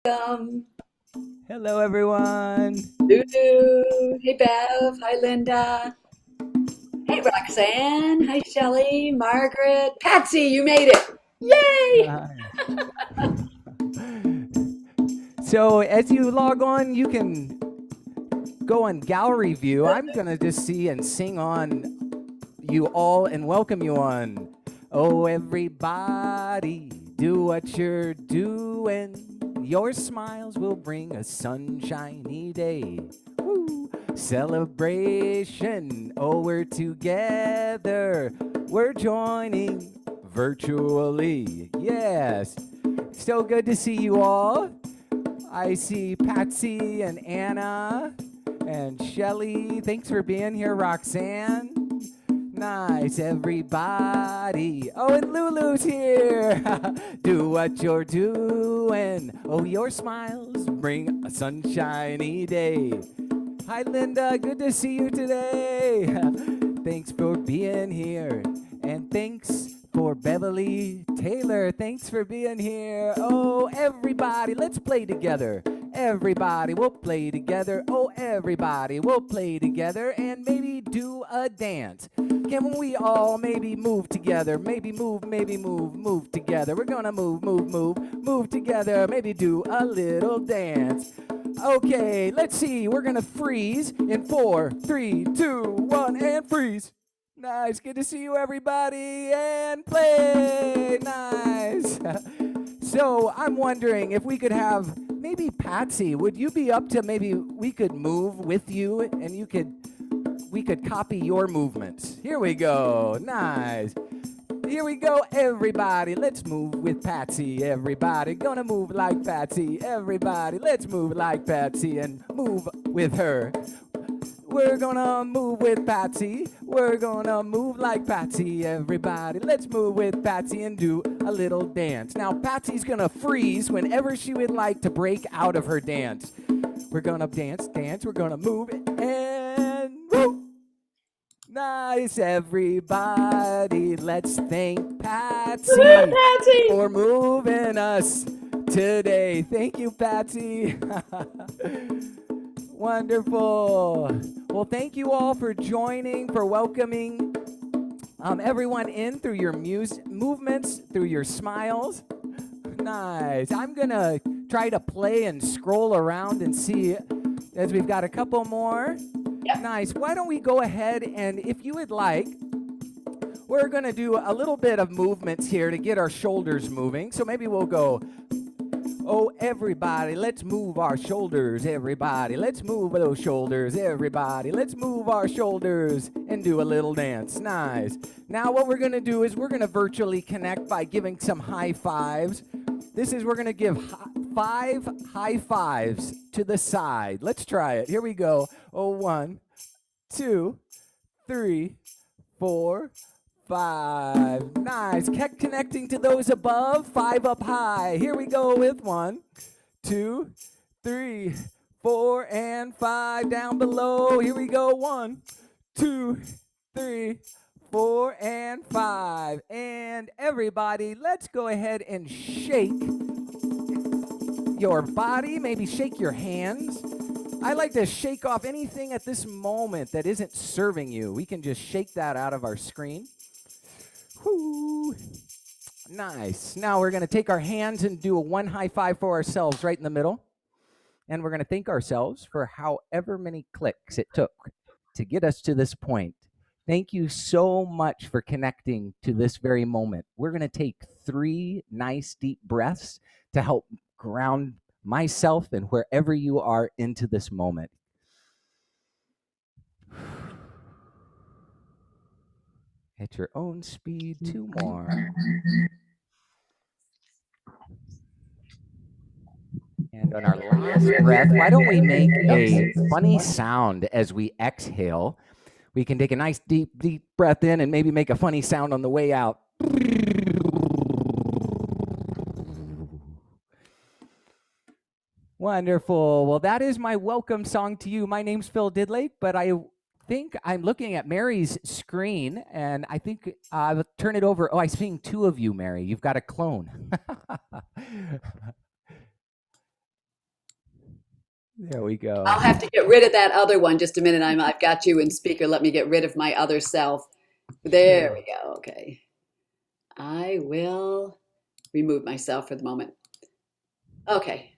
Welcome. Hello, everyone. Lulu. Hey, Bev. Hi, Linda. Hey, Roxanne. Hi, Shelley. Margaret. Patsy, you made it. Yay! Nice. So, as you log on, you can go on gallery view. I'm going to just see and sing on you all and welcome you on. Oh, everybody, do what you're doing. Your smiles will bring a sunshiny day. Woo. Celebration. Oh, we're together. We're joining virtually. Yes. So good to see you all. I see Patsy and Anna and Shelly. Thanks for being here, Roxanne. Nice, everybody. Oh, and Lulu's here. Do what you're doing. Oh, your smiles bring a sunshiny day. Hi, Linda. Good to see you today. Thanks for being here. And thanks for Beverly Taylor. Thanks for being here. Oh, everybody, let's play together. Everybody, we'll play together. Oh, everybody, we'll play together and maybe do a dance. Can we all maybe move together? Maybe move together. We're gonna move together. Maybe do a little dance. Okay, let's see. We're gonna freeze in 4, 3, 2, 1, and freeze. Nice. Good to see you, everybody. And play. Nice. So I'm wondering if we could have maybe Patsy. Would you be up to maybe we could move with you and we could copy your movements? Here we go. Nice. Here we go, everybody. Let's move with Patsy. Everybody gonna move like Patsy. Everybody, let's move like Patsy and move with her. We're gonna move with Patsy. We're gonna move like Patsy. Everybody, let's move with Patsy and do a little dance. Now, Patsy's gonna freeze whenever she would like to break out of her dance. We're gonna dance. We're gonna move and woo! Nice, everybody. Let's thank Woohoo, Patsy Patsy! for moving us today. Thank you, Patsy. Wonderful. Well, thank you all for joining, for welcoming everyone in through your movements, through your smiles. Nice. I'm going to try to play and scroll around and see as we've got a couple more. Yep. Nice. Why don't we go ahead and, if you would like, we're going to do a little bit of movements here to get our shoulders moving. So maybe we'll go, oh, everybody, let's move our shoulders. Everybody, let's move those shoulders. Everybody, let's move our shoulders and do a little dance. Nice. Now what we're going to do is we're going to virtually connect by giving some high fives. We're going to give 5 high fives to the side. Let's try it. Here we go. Oh, 1, 2, 3, 4, 5. Nice. Kept connecting to those above. 5 up high. Here we go with 1, 2, 3, 4, and 5 down below. Here we go. 1, 2, 3, 4, and 5. And everybody, let's go ahead and shake your body. Maybe shake your hands. I like to shake off anything at this moment that isn't serving you. We can just shake that out of our screen. Whoo. Nice. Now we're going to take our hands and do a 1 high five for ourselves right in the middle. And we're going to thank ourselves for however many clicks it took to get us to this point. Thank you so much for connecting to this very moment. We're going to take 3 nice deep breaths to help ground myself and wherever you are into this moment. At your own speed, 2 more. And on our last breath, why don't we make a funny sound as we exhale? We can take a nice deep breath in and maybe make a funny sound on the way out. Wonderful. Well, that is my welcome song to you. My name's Phil Didlake, but I think I'm looking at Mary's screen, and I think I'll turn it over. Oh, I'm seeing 2 of you, Mary. You've got a clone. There we go. I'll have to get rid of that other one. Just a minute. I've got you in speaker. Let me get rid of my other self. There Sure. we go. Okay. I will remove myself for the moment. Okay.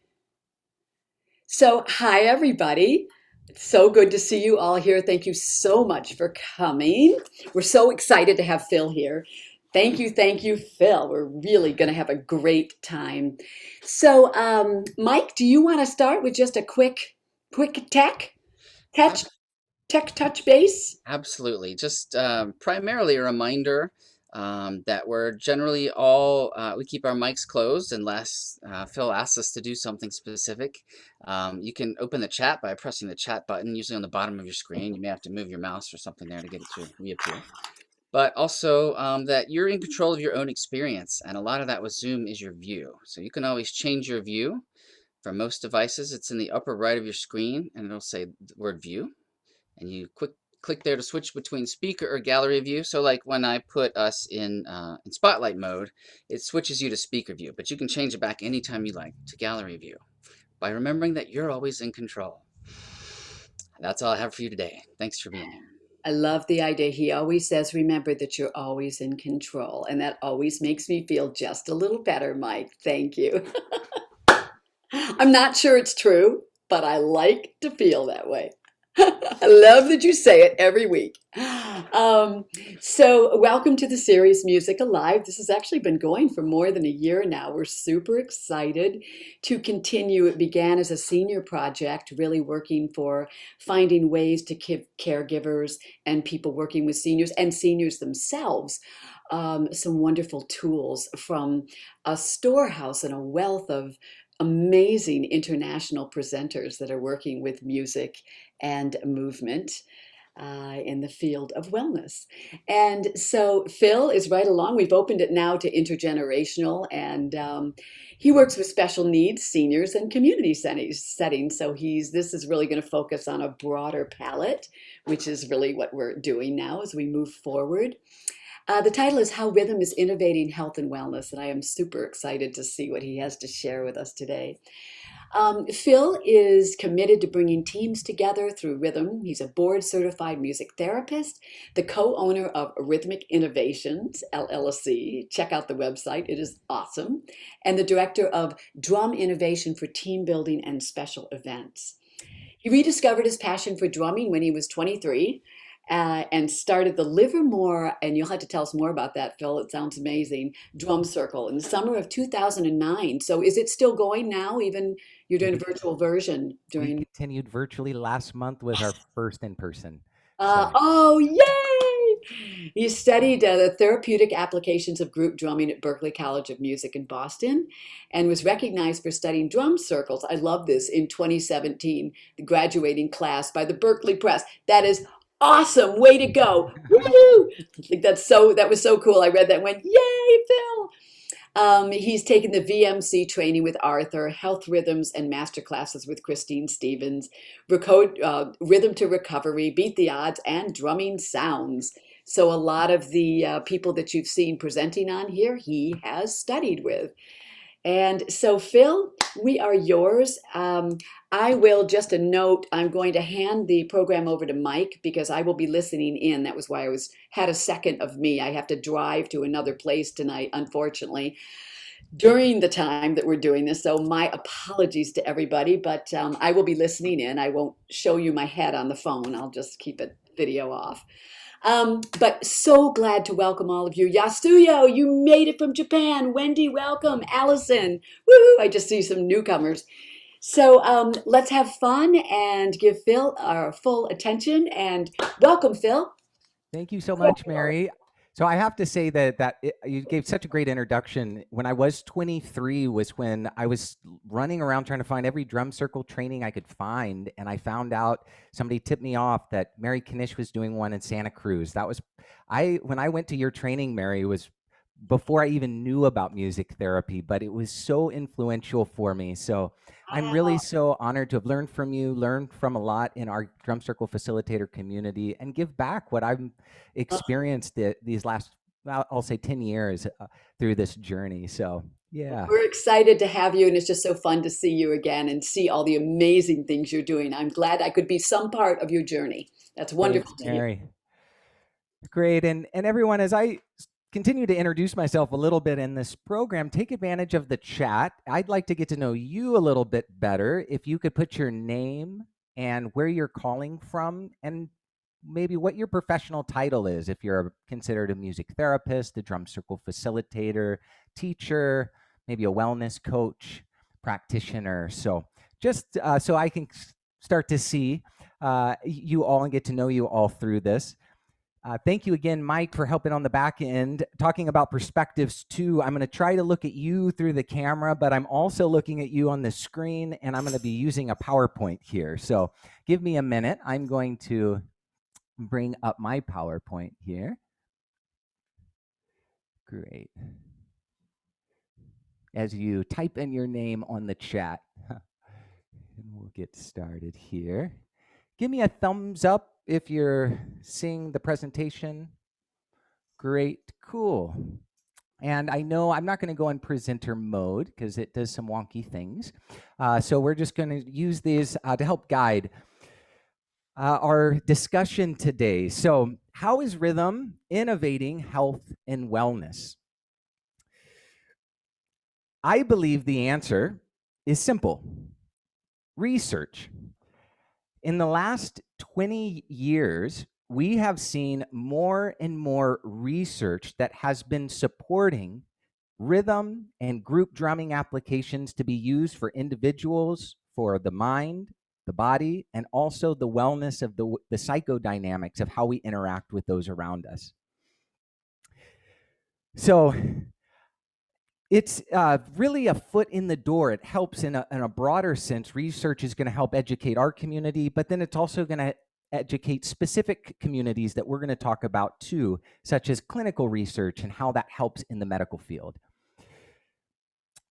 So, hi, everybody. It's so good to see you all here. Thank you so much for coming. We're so excited to have Phil here. Thank you, Phil. We're really going to have a great time. So, Mike, do you want to start with just a quick touch, tech touch base? Absolutely. Just primarily a reminder that we're generally all, we keep our mics closed unless Phil asks us to do something specific. You can open the chat by pressing the chat button, usually on the bottom of your screen. You may have to move your mouse or something there to get it to reappear. But also that you're in control of your own experience, and a lot of that with Zoom is your view. So you can always change your view. For most devices, it's in the upper right of your screen, and it'll say the word view, and you click there to switch between speaker or gallery view. So like when I put us in spotlight mode, it switches you to speaker view, but you can change it back anytime you like to gallery view by remembering that you're always in control. That's all I have for you today. Thanks for being here. I love the idea. He always says, remember that you're always in control. And that always makes me feel just a little better, Mike. Thank you. I'm not sure it's true, but I like to feel that way. I love that you say it every week. Um, so, welcome to the series Music Alive. This has actually been going for more than a year now. We're super excited to continue. It began as a senior project, really working for finding ways to give caregivers and people working with seniors and seniors themselves some wonderful tools from a storehouse and a wealth of amazing international presenters that are working with music and movement in the field of wellness. And so Phil is right along. We've opened it now to intergenerational, and he works with special needs seniors and community settings. So this is really going to focus on a broader palette, which is really what we're doing now as we move forward. The title is How Rhythm is Innovating Health and Wellness, and I am super excited to see what he has to share with us today. Phil is committed to bringing teams together through rhythm. He's a board certified music therapist, the co owner of Rhythmic Innovations, LLC. Check out the website, it is awesome. And the director of Drum Innovation for Team Building and Special Events. He rediscovered his passion for drumming when he was 23 and started the Livermore, and you'll have to tell us more about that, Phil. It sounds amazing. Drum Circle in the summer of 2009. So is it still going now? Even you're doing a We virtual version we during. continued virtually last month with our first in person. So Oh, yay! You studied the therapeutic applications of group drumming at Berklee College of Music in Boston and was recognized for studying drum circles. I love this in 2017, the graduating class by the Berkeley Press. That is awesome. Way to go. Woo! I think that was so cool. I read that and went, yay, Phil. He's taken the VMC training with Arthur, health rhythms and master classes with Christine Stevens, rhythm to recovery, beat the odds, and drumming sounds. So a lot of the people that you've seen presenting on here, he has studied with. And so, Phil, we are yours. I will just a note. I'm going to hand the program over to Mike because I will be listening in. That was why I had a second of me. I have to drive to another place tonight, unfortunately, during the time that we're doing this. So my apologies to everybody, but I will be listening in. I won't show you my head on the phone. I'll just keep it video off. But so glad to welcome all of you. Yasuyo, you made it from Japan. Wendy, welcome. Allison, woo! I just see some newcomers. So let's have fun and give Phil our full attention. And welcome, Phil. thank you so much, Mary. So I have to say that you gave such a great introduction. When I was 23 was when I was running around trying to find every drum circle training I could find, and I found out somebody tipped me off that Mary Kanish was doing one in Santa Cruz. That was when I went to your training, Mary, was before I even knew about music therapy, but it was so influential for me. So I'm really so honored to have learned from you, learned from a lot in our drum circle facilitator community, and give back what I've experienced these last, I'll say 10 years through this journey. So Yeah. We're excited to have you, and it's just so fun to see you again and see all the amazing things you're doing. I'm glad I could be some part of your journey. That's Thanks, wonderful to hear. Mary. Great. And everyone, as I continue to introduce myself a little bit in this program, take advantage of the chat. I'd like to get to know you a little bit better. If you could put your name and where you're calling from, and maybe what your professional title is, if you're considered a music therapist, a drum circle facilitator, teacher, maybe a wellness coach, practitioner. So just so I can start to see you all and get to know you all through this. Thank you again, Mike, for helping on the back end. Talking about perspectives too, I'm going to try to look at you through the camera, but I'm also looking at you on the screen, and I'm going to be using a PowerPoint here. So give me a minute. I'm going to bring up my PowerPoint here. Great. As you type in your name on the chat, and we'll get started here. Give me a thumbs up if you're seeing the presentation. Great, cool. And I know I'm not going to go in presenter mode because it does some wonky things. So we're just going to use these to help guide our discussion today. So how is rhythm innovating health and wellness? I believe the answer is simple: research. In the last 20 years, we have seen more and more research that has been supporting rhythm and group drumming applications to be used for individuals, for the mind, the body, and also the wellness of the psychodynamics of how we interact with those around us. So it's really a foot in the door. It helps in a broader sense. Research is going to help educate our community, but then it's also going to educate specific communities that we're going to talk about too, such as clinical research and how that helps in the medical field.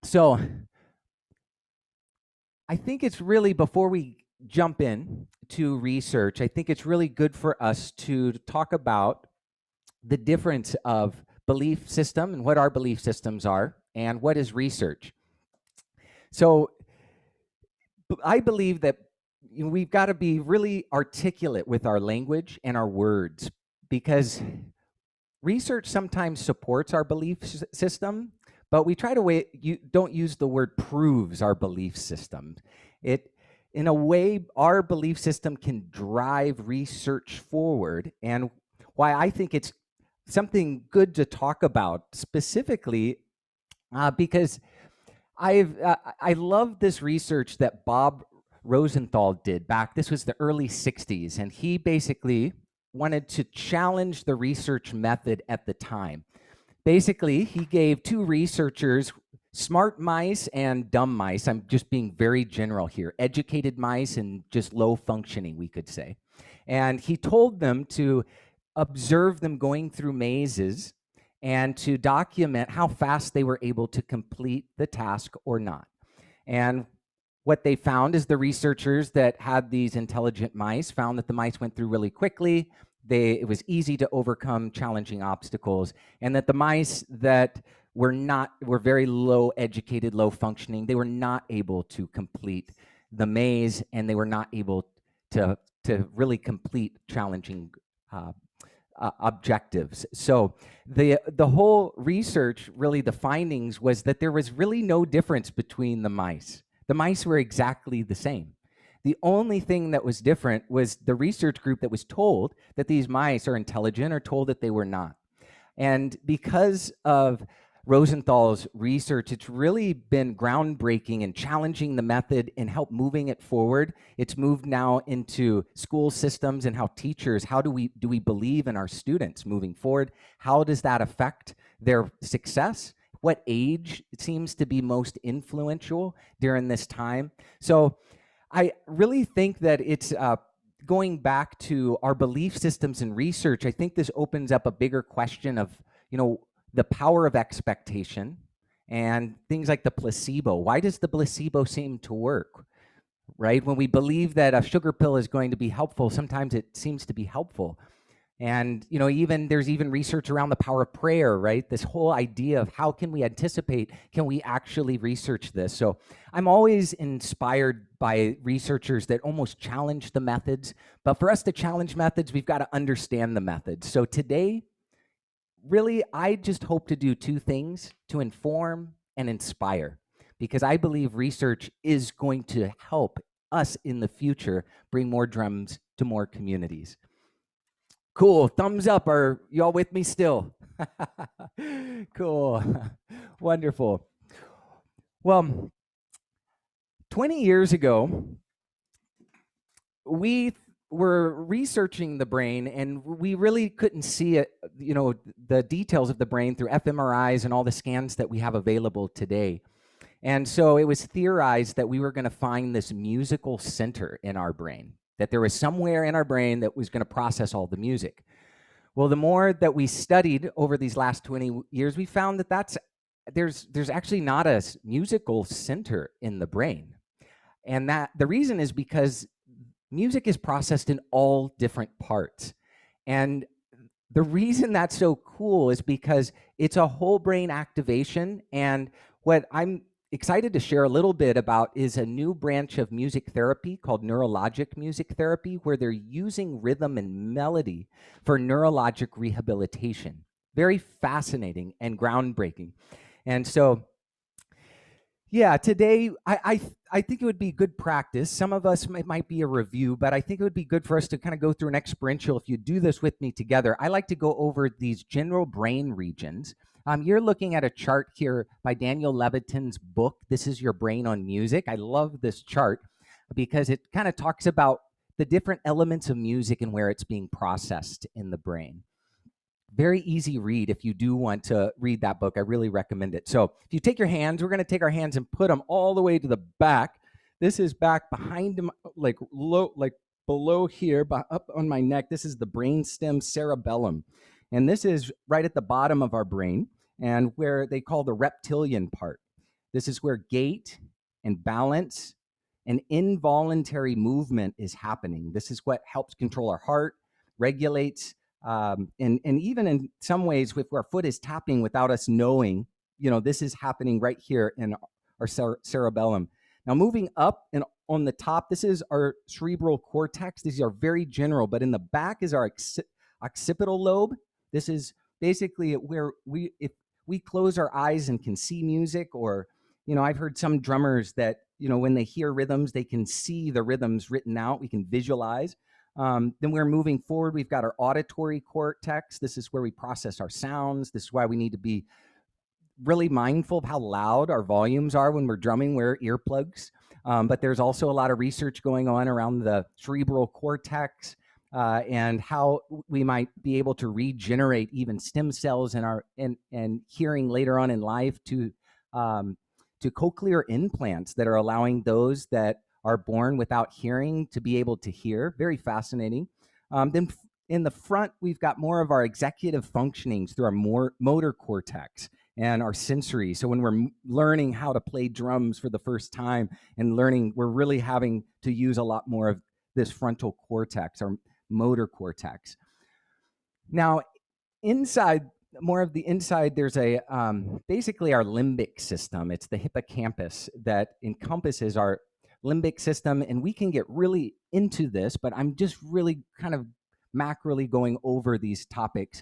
So I think it's really, before we jump in to research, I think it's really good for us to talk about the difference of belief system and what our belief systems are and what is research. So I believe that we've got to be really articulate with our language and our words, because research sometimes supports our belief system, but we try to don't use the word proves our belief system. In a way, our belief system can drive research forward, and why I think it's something good to talk about specifically, because I love this research that Bob Rosenthal did back. This was the early 60s, and he basically wanted to challenge the research method at the time. Basically, he gave two researchers smart mice and dumb mice. I'm just being very general here. Educated mice and just low functioning, we could say. And he told them to observe them going through mazes and to document how fast they were able to complete the task or not. And what they found is the researchers that had these intelligent mice found that the mice went through really quickly. It was easy to overcome challenging obstacles, and that the mice that were very low educated, low functioning, they were not able to complete the maze, and they were not able to really complete challenging objectives. So the whole research, really the findings was that there was really no difference between the mice. The mice were exactly the same. The only thing that was different was the research group that was told that these mice are intelligent or told that they were not. And because of Rosenthal's research, it's really been groundbreaking and challenging the method and help moving it forward. It's moved now into school systems and how teachers, how do we believe in our students moving forward? How does that affect their success? What age seems to be most influential during this time? So I really think that it's going back to our belief systems and research. I think this opens up a bigger question of, the power of expectation and things like the placebo. Why does the placebo seem to work, right? When we believe that a sugar pill is going to be helpful, sometimes it seems to be helpful. And even there's even research around the power of prayer, right? This whole idea of how can we anticipate, can we actually research this? So I'm always inspired by researchers that almost challenge the methods. But for us to challenge methods, we've got to understand the methods. So today, really, I just hope to do two things: to inform and inspire, because I believe research is going to help us in the future bring more drums to more communities. Cool. Thumbs up. Are y'all with me still? Cool. Wonderful. Well, 20 years ago, we were researching the brain, and we really couldn't see it, the details of the brain through fMRIs and all the scans that we have available today. And so it was theorized that we were going to find this musical center in our brain, that there was somewhere in our brain that was going to process all the music. Well, the more that we studied over these last 20 years, we found that there's actually not a musical center in the brain. And that the reason is because music is processed in all different parts. And the reason that's so cool is because it's a whole brain activation. And what I'm excited to share a little bit about is a new branch of music therapy called neurologic music therapy, where they're using rhythm and melody for neurologic rehabilitation. Very fascinating and groundbreaking. And so, yeah, today I think it would be good practice. Some of us might be a review, but I think it would be good for us to kind of go through an experiential. If you do this with me together, I like to go over these general brain regions. You're looking at a chart here by Daniel Levitin's book, This Is Your Brain on Music. I love this chart because it kind of talks about the different elements of music and where it's being processed in the brain. Very easy read if you do want to read that book. I really recommend it. So if you take your hands, we're going to take our hands and put them all the way to the back. This is back behind them, like low, like below here, up on my neck. This is the brainstem cerebellum. And this is right at the bottom of our brain, and where they call the reptilian part. This is where gait and balance and involuntary movement is happening. This is what helps control our heart, regulates, and even in some ways, if our foot is tapping without us knowing, this is happening right here in our cerebellum. Now, moving up and on the top, this is our cerebral cortex. These are very general, but in the back is our occipital lobe. This is basically where if we close our eyes and can see music, or, I've heard some drummers that, when they hear rhythms, they can see the rhythms written out. We can visualize. Then we're moving forward. We've got our auditory cortex. This is where we process our sounds. This is why we need to be really mindful of how loud our volumes are when we're drumming. Wear earplugs. But there's also a lot of research going on around the cerebral cortex and how we might be able to regenerate even stem cells in our and hearing later on in life to cochlear implants that are allowing those that are born without hearing to be able to hear. Very fascinating. Then in the front, we've got more of our executive functionings through our motor cortex and our sensory. So when we're learning how to play drums for the first time and learning, we're really having to use a lot more of this frontal cortex, our motor cortex. Now, inside, more of the inside, there's a basically our limbic system. It's the hippocampus that encompasses our limbic system, and we can get really into this, but I'm just really kind of macroly going over these topics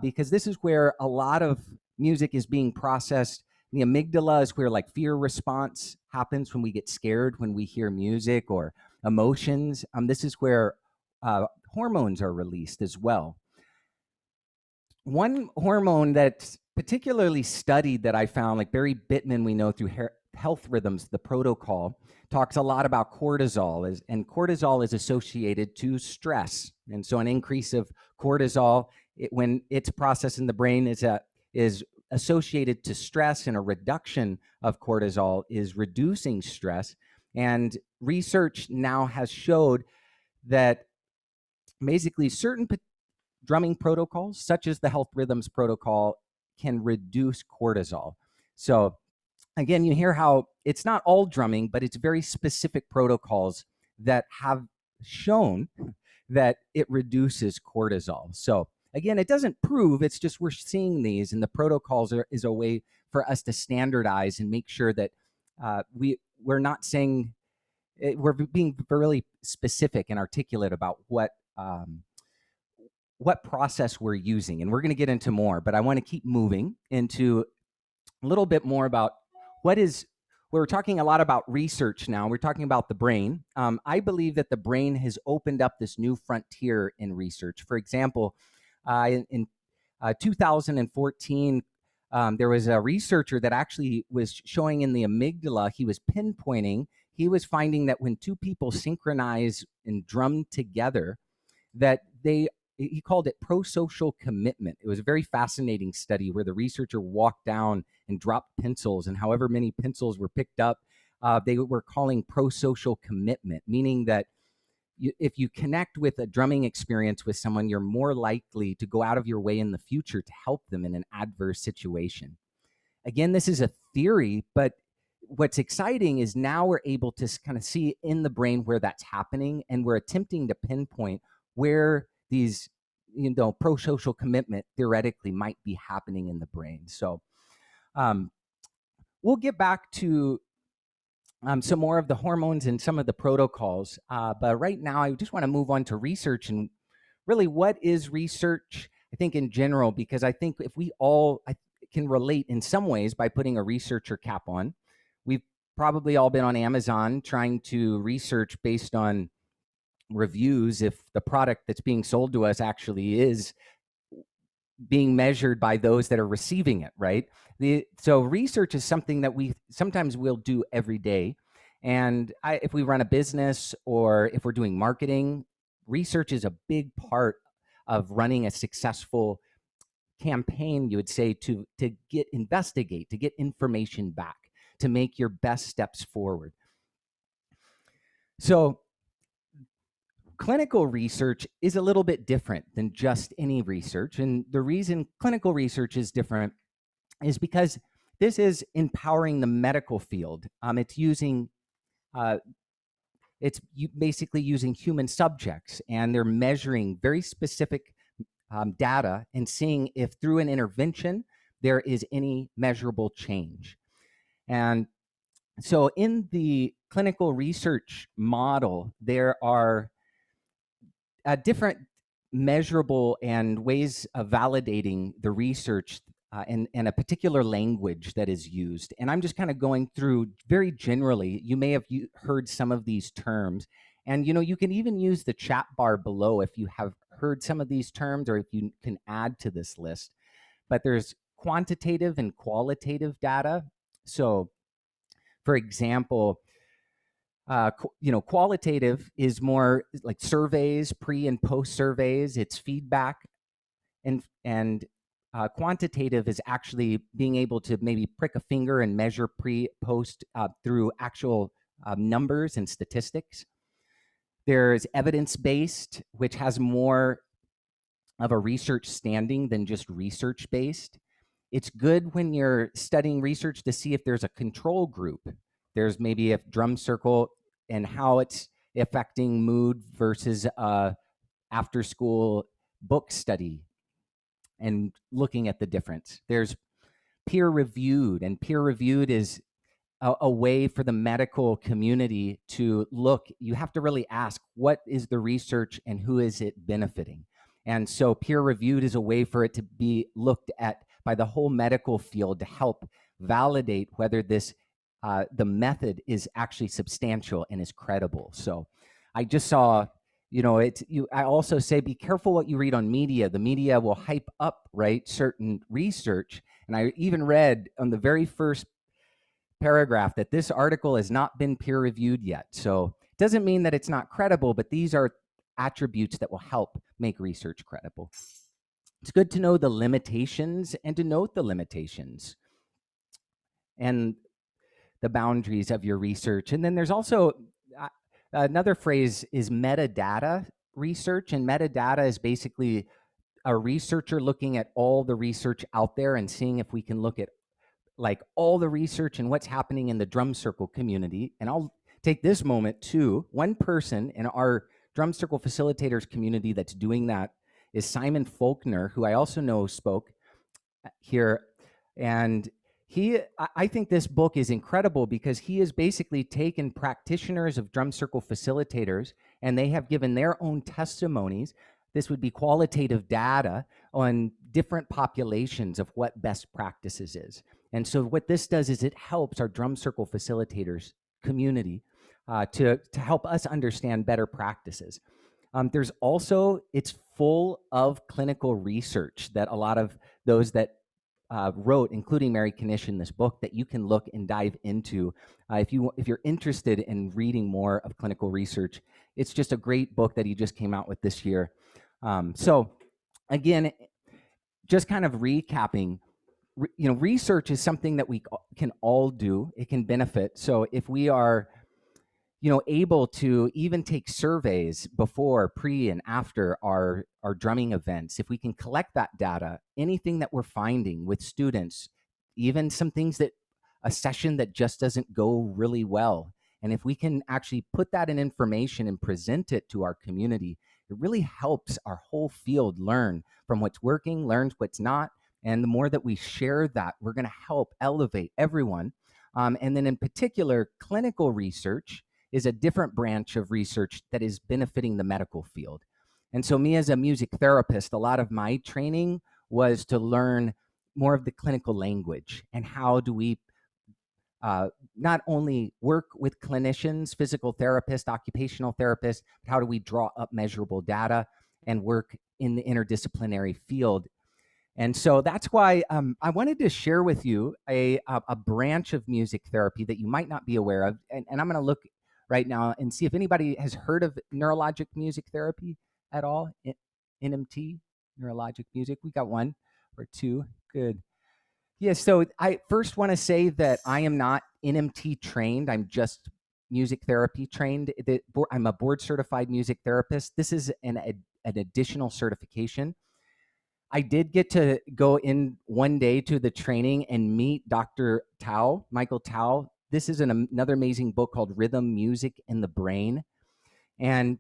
because this is where a lot of music is being processed. The amygdala is where like fear response happens when we get scared, when we hear music, or emotions. This is where hormones are released as well. One hormone that's particularly studied that I found, like Barry Bittman, we know through Health Rhythms, the protocol, talks a lot about cortisol, and cortisol is associated to stress. And so an increase of cortisol, when it's processed in the brain, is associated to stress, and a reduction of cortisol is reducing stress. And research now has showed that basically certain drumming protocols, such as the Health Rhythms protocol, can reduce cortisol. So again, you hear how it's not all drumming, but it's very specific protocols that have shown that it reduces cortisol. So again, it doesn't prove, it's just we're seeing these, and the protocols is a way for us to standardize and make sure that we're not saying, we're being really specific and articulate about what process we're using. And we're going to get into more, but I want to keep moving into a little bit more about what is, we're talking a lot about research now. We're talking about the brain. I believe that the brain has opened up this new frontier in research. For example, in 2014, there was a researcher that actually was showing in the amygdala, he was pinpointing, he was finding that when two people synchronize and drum together, that he called it pro-social commitment. It was a very fascinating study where the researcher walked down and dropped pencils, and however many pencils were picked up, they were calling pro-social commitment, meaning that if you connect with a drumming experience with someone, you're more likely to go out of your way in the future to help them in an adverse situation. Again, this is a theory, but what's exciting is now we're able to kind of see in the brain where that's happening, and we're attempting to pinpoint where these, pro-social commitment theoretically might be happening in the brain. So we'll get back to some more of the hormones and some of the protocols. But right now, I just want to move on to research, and really, what is research, I think, in general, because I think if we all can relate in some ways by putting a researcher cap on. We've probably all been on Amazon trying to research based on reviews if the product that's being sold to us actually is being measured by those that are receiving it, right? So research is something that we sometimes will do every day. And if we run a business or if we're doing marketing, research is a big part of running a successful campaign, you would say, to investigate, to get information back, to make your best steps forward. So clinical research is a little bit different than just any research. And the reason clinical research is different is because this is empowering the medical field. It's basically using human subjects, and they're measuring very specific data and seeing if through an intervention there is any measurable change. And so in the clinical research model, there are different measurable and ways of validating the research and a particular language that is used. And I'm just kind of going through very generally. You may have heard some of these terms. And you can even use the chat bar below if you have heard some of these terms or if you can add to this list. But there's quantitative and qualitative data. So, for example, qualitative is more like surveys, pre and post surveys. It's feedback, and quantitative is actually being able to maybe prick a finger and measure pre, post through actual numbers and statistics. There's evidence-based, which has more of a research standing than just research-based. It's good when you're studying research to see if there's a control group. There's maybe a drum circle and how it's affecting mood versus after school book study and looking at the difference. There's peer reviewed, and peer reviewed is a way for the medical community to look. You have to really ask, what is the research and who is it benefiting? And so peer reviewed is a way for it to be looked at by the whole medical field to help validate whether this the method is actually substantial and is credible. So I just saw, I also say, be careful what you read on media. The media will hype up, right, certain research. And I even read on the very first paragraph that this article has not been peer reviewed yet. So it doesn't mean that it's not credible, but these are attributes that will help make research credible. It's good to know the limitations and to note the limitations and the boundaries of your research. And then there's also another phrase is metadata research. And metadata is basically a researcher looking at all the research out there and seeing if we can look at like all the research and what's happening in the drum circle community. And I'll take this moment too. One person in our drum circle facilitators community that's doing that is Simon Faulkner, who I also know spoke here. And I think this book is incredible because he has basically taken practitioners of drum circle facilitators and they have given their own testimonies. This would be qualitative data on different populations of what best practices is. And so what this does is it helps our drum circle facilitators community to help us understand better practices. There's also, it's full of clinical research that a lot of those that wrote, including Mary Knish in this book, that you can look and dive into if you're interested in reading more of clinical research. It's just a great book that he just came out with this year. So again, just kind of recapping, research is something that we can all do. It can benefit. So if we are able to even take surveys before, pre, and after our drumming events, if we can collect that data, anything that we're finding with students, even some things that a session that just doesn't go really well, and if we can actually put that in information and present it to our community, it really helps our whole field learn from what's working, learns what's not, and the more that we share that, we're going to help elevate everyone. And then in particular, clinical research is a different branch of research that is benefiting the medical field. And so me as a music therapist, a lot of my training was to learn more of the clinical language and how do we not only work with clinicians, physical therapists, occupational therapists, but how do we draw up measurable data and work in the interdisciplinary field. And so that's why I wanted to share with you a branch of music therapy that you might not be aware of. And I'm going to look right now and see if anybody has heard of neurologic music therapy at all. NMT, neurologic music. We got one or two. Good. Yeah, so I first want to say that I am not NMT trained. I'm just music therapy trained. I'm a board certified music therapist. This is an additional certification. I did get to go in one day to the training and meet Dr. Tao, Michael Tao. This is another amazing book called Rhythm, Music, and the Brain. And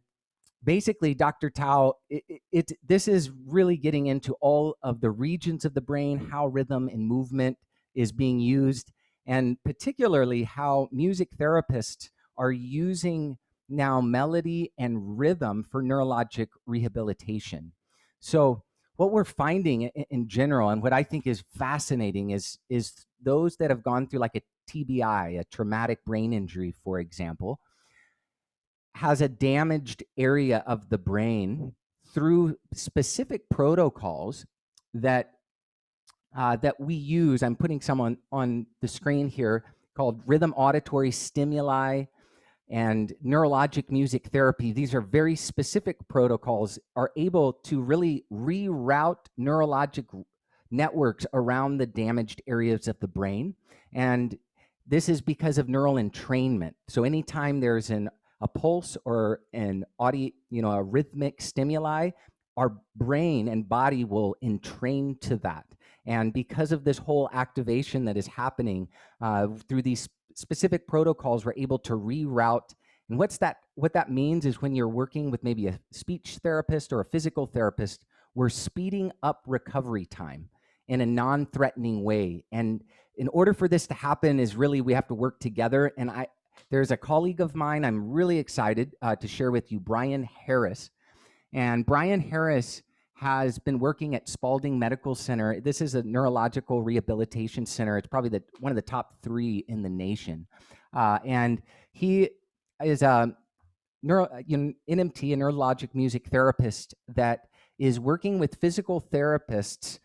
basically, Dr. Tao, this is really getting into all of the regions of the brain, how rhythm and movement is being used, and particularly how music therapists are using now melody and rhythm for neurologic rehabilitation. So what we're finding in general, and what I think is fascinating, is those that have gone through like a TBI, a traumatic brain injury, for example, has a damaged area of the brain through specific protocols that that we use. I'm putting some on the screen here called rhythm auditory stimuli and neurologic music therapy. These are very specific protocols, are able to really reroute neurologic networks around the damaged areas of the brain. And this is because of neural entrainment. So anytime there's a pulse or an audio, a rhythmic stimuli, our brain and body will entrain to that. And because of this whole activation that is happening through these specific protocols, we're able to reroute. And what that means is when you're working with maybe a speech therapist or a physical therapist, we're speeding up recovery time in a non-threatening way. And in order for this to happen is really, we have to work together. And there's a colleague of mine I'm really excited to share with you, Brian Harris. And Brian Harris has been working at Spalding Medical Center. This is a neurological rehabilitation center. It's probably one of the top 3 in the nation. And he is a NMT, a neurologic music therapist that is working with physical therapists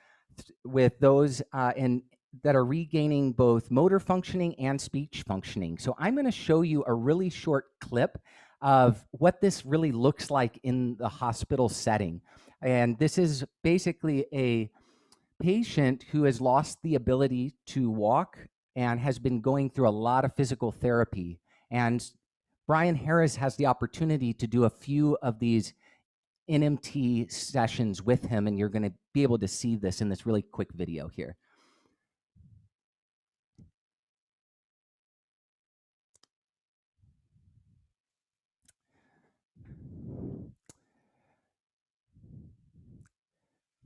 with those that are regaining both motor functioning and speech functioning. So I'm going to show you a really short clip of what this really looks like in the hospital setting. And this is basically a patient who has lost the ability to walk and has been going through a lot of physical therapy. And Brian Harris has the opportunity to do a few of these NMT sessions with him, and you're going to be able to see this in this really quick video here.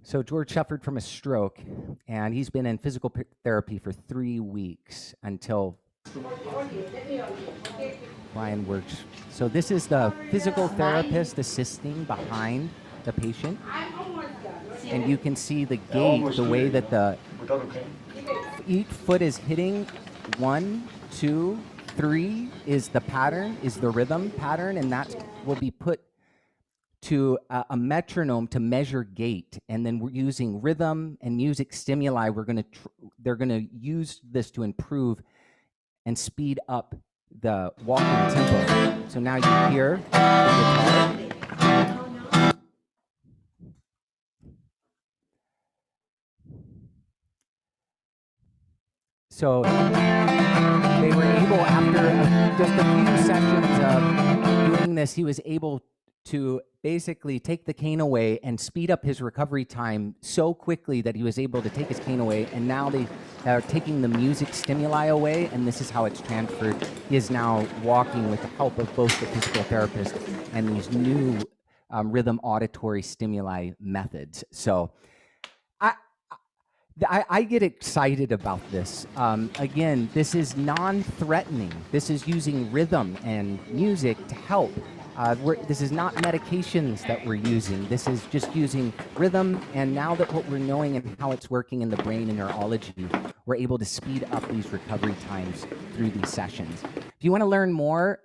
So George suffered from a stroke, and he's been in physical therapy for 3 weeks until Brian works. So this is the physical therapist assisting behind the patient, and you can see the gait, the way that each foot is hitting. 1, 2, 3 is the pattern, is the rhythm pattern, and that will be put to a metronome to measure gait, and then we're using rhythm and music stimuli. They're going to use this to improve and speed up the walking tempo. So now you hear the guitar. So they were able, after just a few sessions of doing this, he was able to basically take the cane away and speed up his recovery time so quickly that he was able to take his cane away, and now they are taking the music stimuli away, and this is how it's transferred. He is now walking with the help of both the physical therapist and these new rhythm auditory stimuli methods. So I get excited about this. Again, this is non-threatening. This is using rhythm and music to help. This is not medications that we're using. This is just using rhythm, and now that what we're knowing and how it's working in the brain and neurology, we're able to speed up these recovery times through these sessions. If you want to learn more,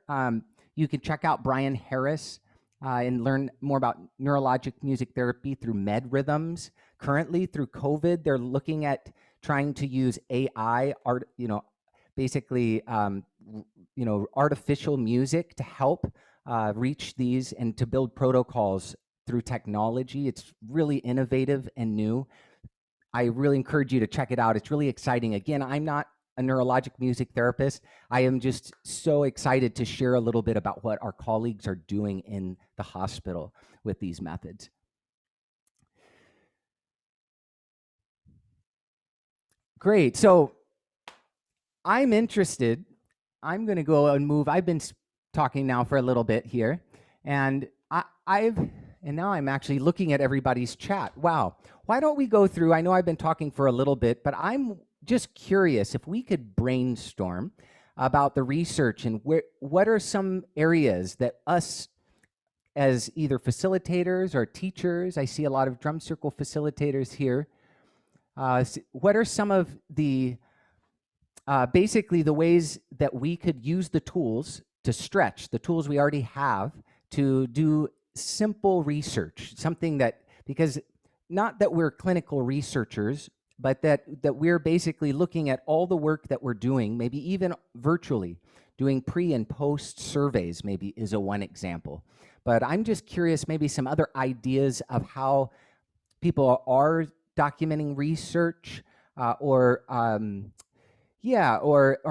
you can check out Brian Harris and learn more about neurologic music therapy through Med Rhythms. Currently, through COVID, they're looking at trying to use AI, basically, artificial music to help reach these and to build protocols through technology. It's really innovative and new. I really encourage you to check it out. It's really exciting. Again, I'm not a neurologic music therapist. I am just so excited to share a little bit about what our colleagues are doing in the hospital with these methods. Great. So I'm interested. I'm going to go and move. I've been talking now for a little bit here, and now I'm actually looking at everybody's chat. Wow. Why don't we go through? I know I've been talking for a little bit, but I'm just curious if we could brainstorm about the research and what are some areas that us as either facilitators or teachers, I see a lot of drum circle facilitators here. What are some of the basically the ways that we could use the tools to stretch the tools we already have to do simple research, something that, because not that we're clinical researchers, but that we're basically looking at all the work that we're doing, maybe even virtually, doing pre and post surveys maybe is one example. But I'm just curious, maybe some other ideas of how people are documenting research or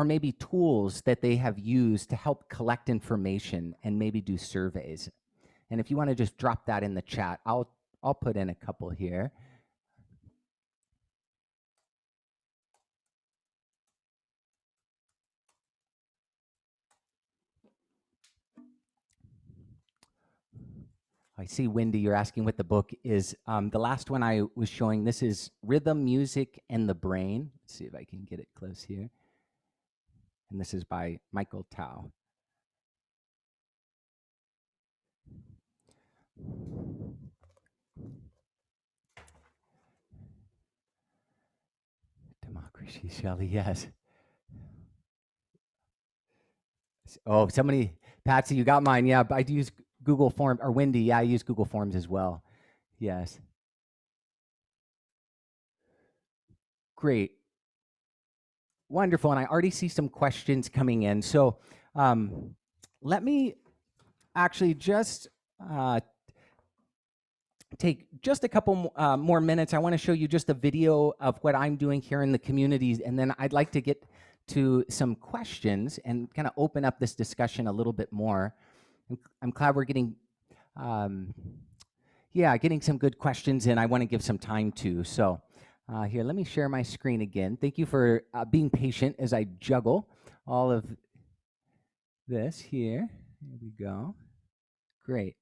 maybe tools that they have used to help collect information and maybe do surveys. And if you want to just drop that in the chat, I'll put in a couple here. I see, Wendy, you're asking what the book is. The last one I was showing, this is Rhythm, Music, and the Brain. Let's see if I can get it close here. And this is by Michael Tao. Democracy, Shelley, yes. Oh, somebody, Patsy, you got mine. Yeah, but I do use Google Forms, or Wendy, yeah, I use Google Forms as well. Yes. Great. Wonderful. And I already see some questions coming in. So let me actually just take just a couple more minutes. I want to show you just a video of what I'm doing here in the communities, and then I'd like to get to some questions and kind of open up this discussion a little bit more. I'm glad we're getting, getting some good questions in. I want to give some time to. So here, let me share my screen again. Thank you for being patient as I juggle all of this here. Here we go. Great.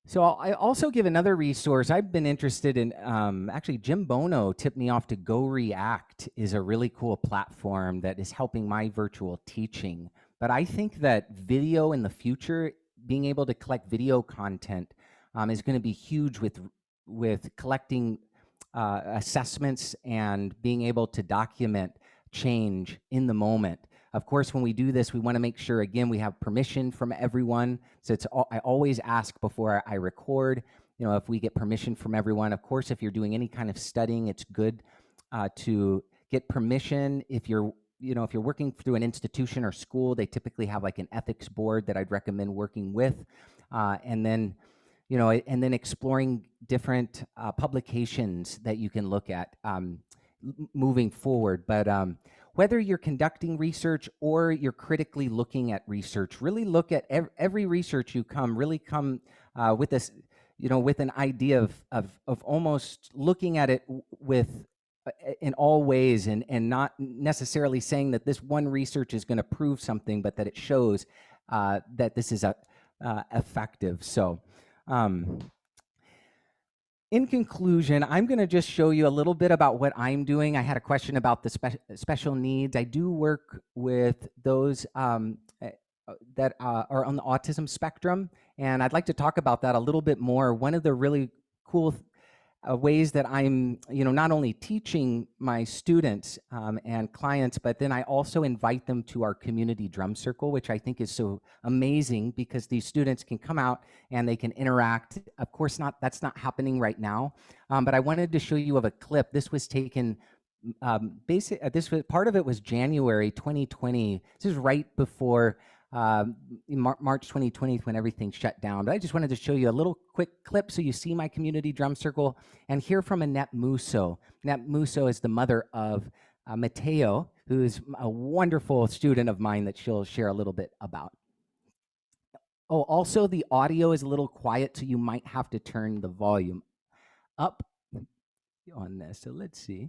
So I also give another resource. I've been interested in, actually, Jim Bono tipped me off to Go React is a really cool platform that is helping my virtual teaching. But I think that video in the future, being able to collect video content, is going to be huge with collecting assessments and being able to document change in the moment. Of course, when we do this, we want to make sure, again, we have permission from everyone. So I always ask before I record, if we get permission from everyone. Of course, if you're doing any kind of studying, it's good to get permission. If you're working through an institution or school, they typically have like an ethics board that I'd recommend working with. And then exploring different publications that you can look at moving forward. But whether you're conducting research or you're critically looking at research, really look at every research you really come with this, with an idea of almost looking at it with in all ways, and not necessarily saying that this one research is going to prove something, but that it shows that this is effective. So in conclusion, I'm going to just show you a little bit about what I'm doing. I had a question about the special needs. I do work with those that are on the autism spectrum, and I'd like to talk about that a little bit more. One of the really cool ways that I'm, not only teaching my students and clients, but then I also invite them to our community drum circle, which I think is so amazing because these students can come out and they can interact. Of course, that's not happening right now, but I wanted to show you of a clip. This was taken. Part of it was January 2020. This is right before March 2020 when everything shut down. But I just wanted to show you a little quick clip so you see my community drum circle and hear from Annette Musso. Annette Musso is the mother of Mateo, who is a wonderful student of mine that she'll share a little bit about. Oh, also the audio is a little quiet, so you might have to turn the volume up on this. So let's see.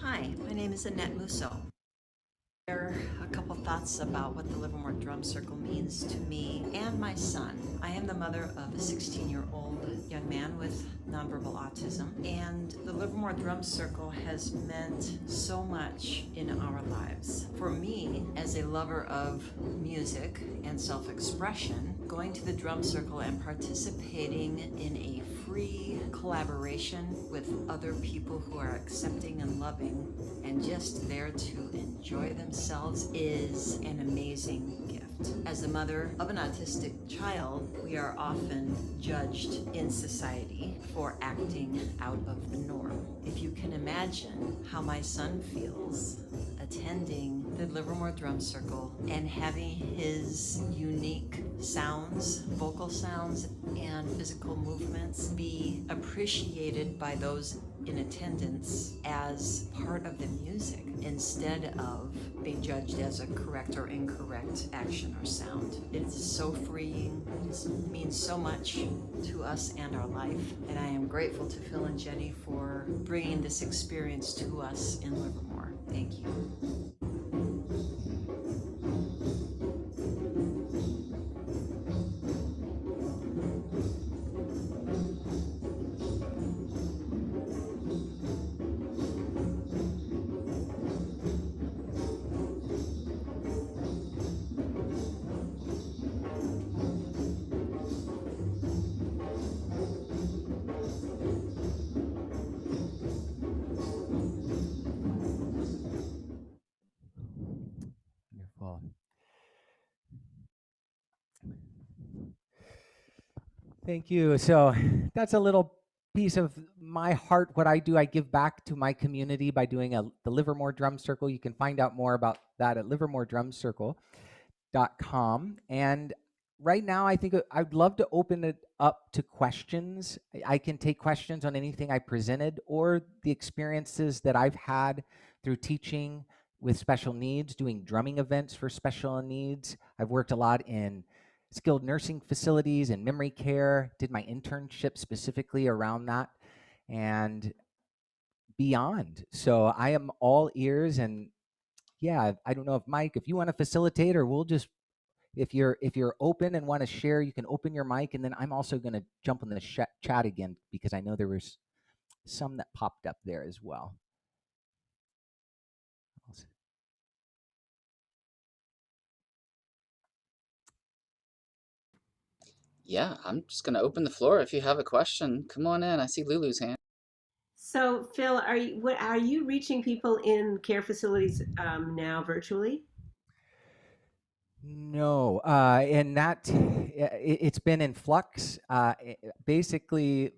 Hi, my name is Annette Musso. Share a couple thoughts about what the Livermore Drum Circle means to me and my son. I am the mother of a 16-year-old young man with nonverbal autism, and the Livermore Drum Circle has meant so much in our lives. For me, as a lover of music and self-expression, going to the drum circle and participating in a free collaboration with other people who are accepting and loving and just there to enjoy themselves is an amazing gift. As the mother of an autistic child, we are often judged in society for acting out of the norm. If you can imagine how my son feels attending the Livermore Drum Circle and having his unique sounds, vocal sounds, and physical movements be appreciated by those in attendance as part of the music instead of being judged as a correct or incorrect action or sound. It's so freeing. It means so much to us and our life. And I am grateful to Phil and Jenny for bringing this experience to us in Livermore. Thank you. Wonderful. Thank you. So that's a little piece of my heart. What I do, I give back to my community by doing the Livermore Drum Circle. You can find out more about that at livermoredrumcircle.com. And right now, I think I'd love to open it up to questions. I can take questions on anything I presented or the experiences that I've had through teaching with special needs, doing drumming events for special needs. I've worked a lot in skilled nursing facilities and memory care, did my internship specifically around that and beyond. So I am all ears, and yeah, I don't know if Mike, if you want to facilitate, or we'll just if you're open and want to share, you can open your mic, and then I'm also going to jump in the chat again because I know there was some that popped up there as well. Yeah, I'm just gonna open the floor. If you have a question, come on in. I see Lulu's hand. So, Phil, are you reaching people in care facilities now virtually? No, and that it's been in flux. Basically,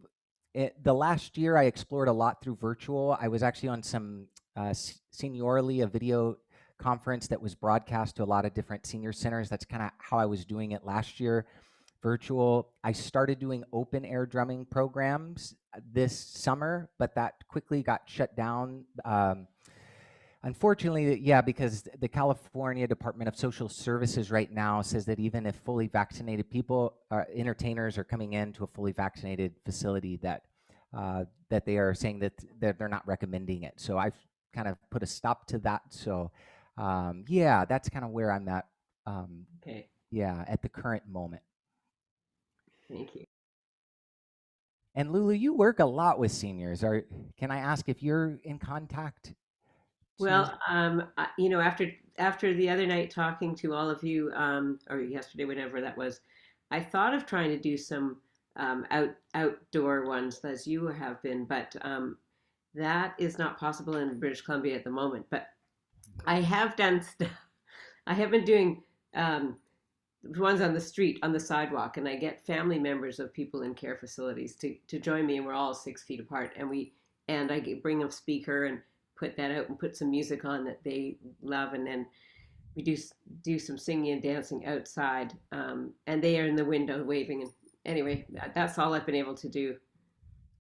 the last year I explored a lot through virtual. I was actually on some seniorly, a video conference that was broadcast to a lot of different senior centers. That's kind of how I was doing it last year, virtual. I started doing open air drumming programs this summer, but that quickly got shut down. Unfortunately, yeah, because the California Department of Social Services right now says that even if fully vaccinated people, entertainers are coming into a fully vaccinated facility, that they are saying that they're not recommending it. So I've kind of put a stop to that. So yeah, that's kind of where I'm at. Okay, Yeah, at the current moment. thank you. And Lulu, you work a lot with seniors. Can I ask if you're in contact to? Well, after the other night talking to all of you, or yesterday, whatever that was, I thought of trying to do some outdoor ones as you have been, but that is not possible in British Columbia at the moment. But I have done stuff. I have been doing um, ones on the street, on the sidewalk, and I get family members of people in care facilities to join me, and we're all 6 feet apart, and bring a speaker and put that out and put some music on that they love, and then we do some singing and dancing outside, and they are in the window waving, and anyway, that's all I've been able to do.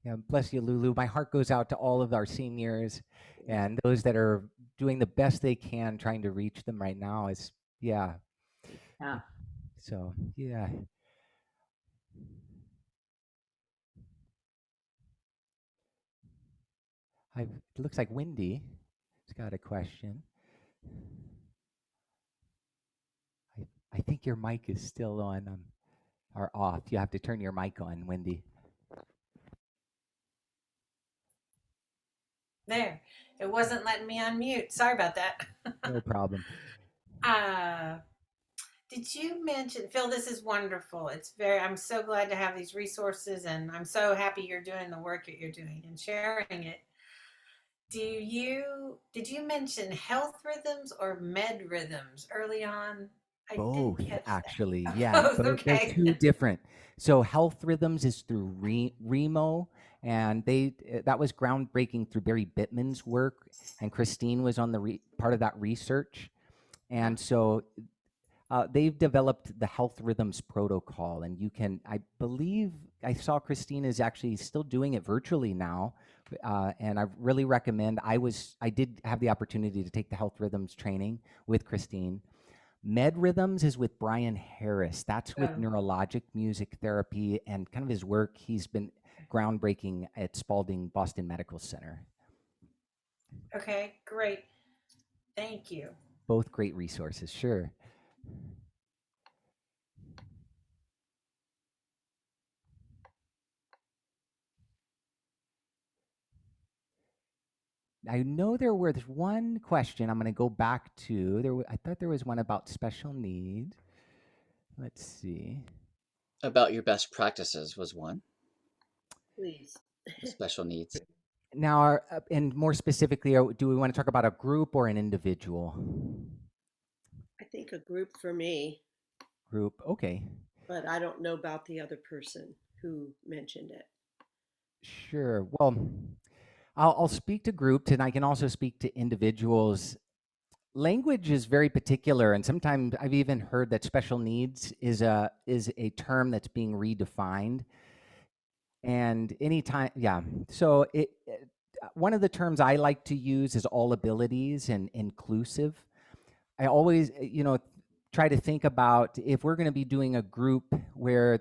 Yeah, bless you, Lulu. My heart goes out to all of our seniors and those that are doing the best they can trying to reach them right now. Is yeah. Yeah. So yeah. It looks like Wendy has got a question. I, I think your mic is still on or off. You have to turn your mic on, Wendy. There. It wasn't letting me unmute. Sorry about that. No problem. uh, did you mention, Phil, this is wonderful. I'm so glad to have these resources, and I'm so happy you're doing the work that you're doing and sharing it. Did you mention health rhythms or med rhythms early on? I didn't Both, catch actually. that. Yeah, Both, they're okay. two different. So Health Rhythms is through Remo, and that was groundbreaking through Barry Bittman's work, and Christine was on the part of that research. And so they've developed the Health Rhythms protocol, and I believe I saw Christine is actually still doing it virtually now. And I really recommend. I did have the opportunity to take the Health Rhythms training with Christine. Med Rhythms is with Brian Harris. That's with Oh, neurologic music therapy and kind of his work. He's been groundbreaking at Spalding Boston Medical Center. okay, great. Thank you. Both great resources, sure. I know there was one question I'm going to go back to. I thought there was one about special needs. Let's see. About your best practices was one. Please. Special needs. Now, and more specifically, do we want to talk about a group or an individual? I think a group for me, Group, okay. but I don't know about the other person who mentioned it. Sure. Well, I'll speak to groups, and I can also speak to individuals. Language is very particular, and sometimes I've even heard that special needs is a term that's being redefined. And anytime, yeah. So one of the terms I like to use is all abilities and inclusive. I always, try to think about if we're going to be doing a group where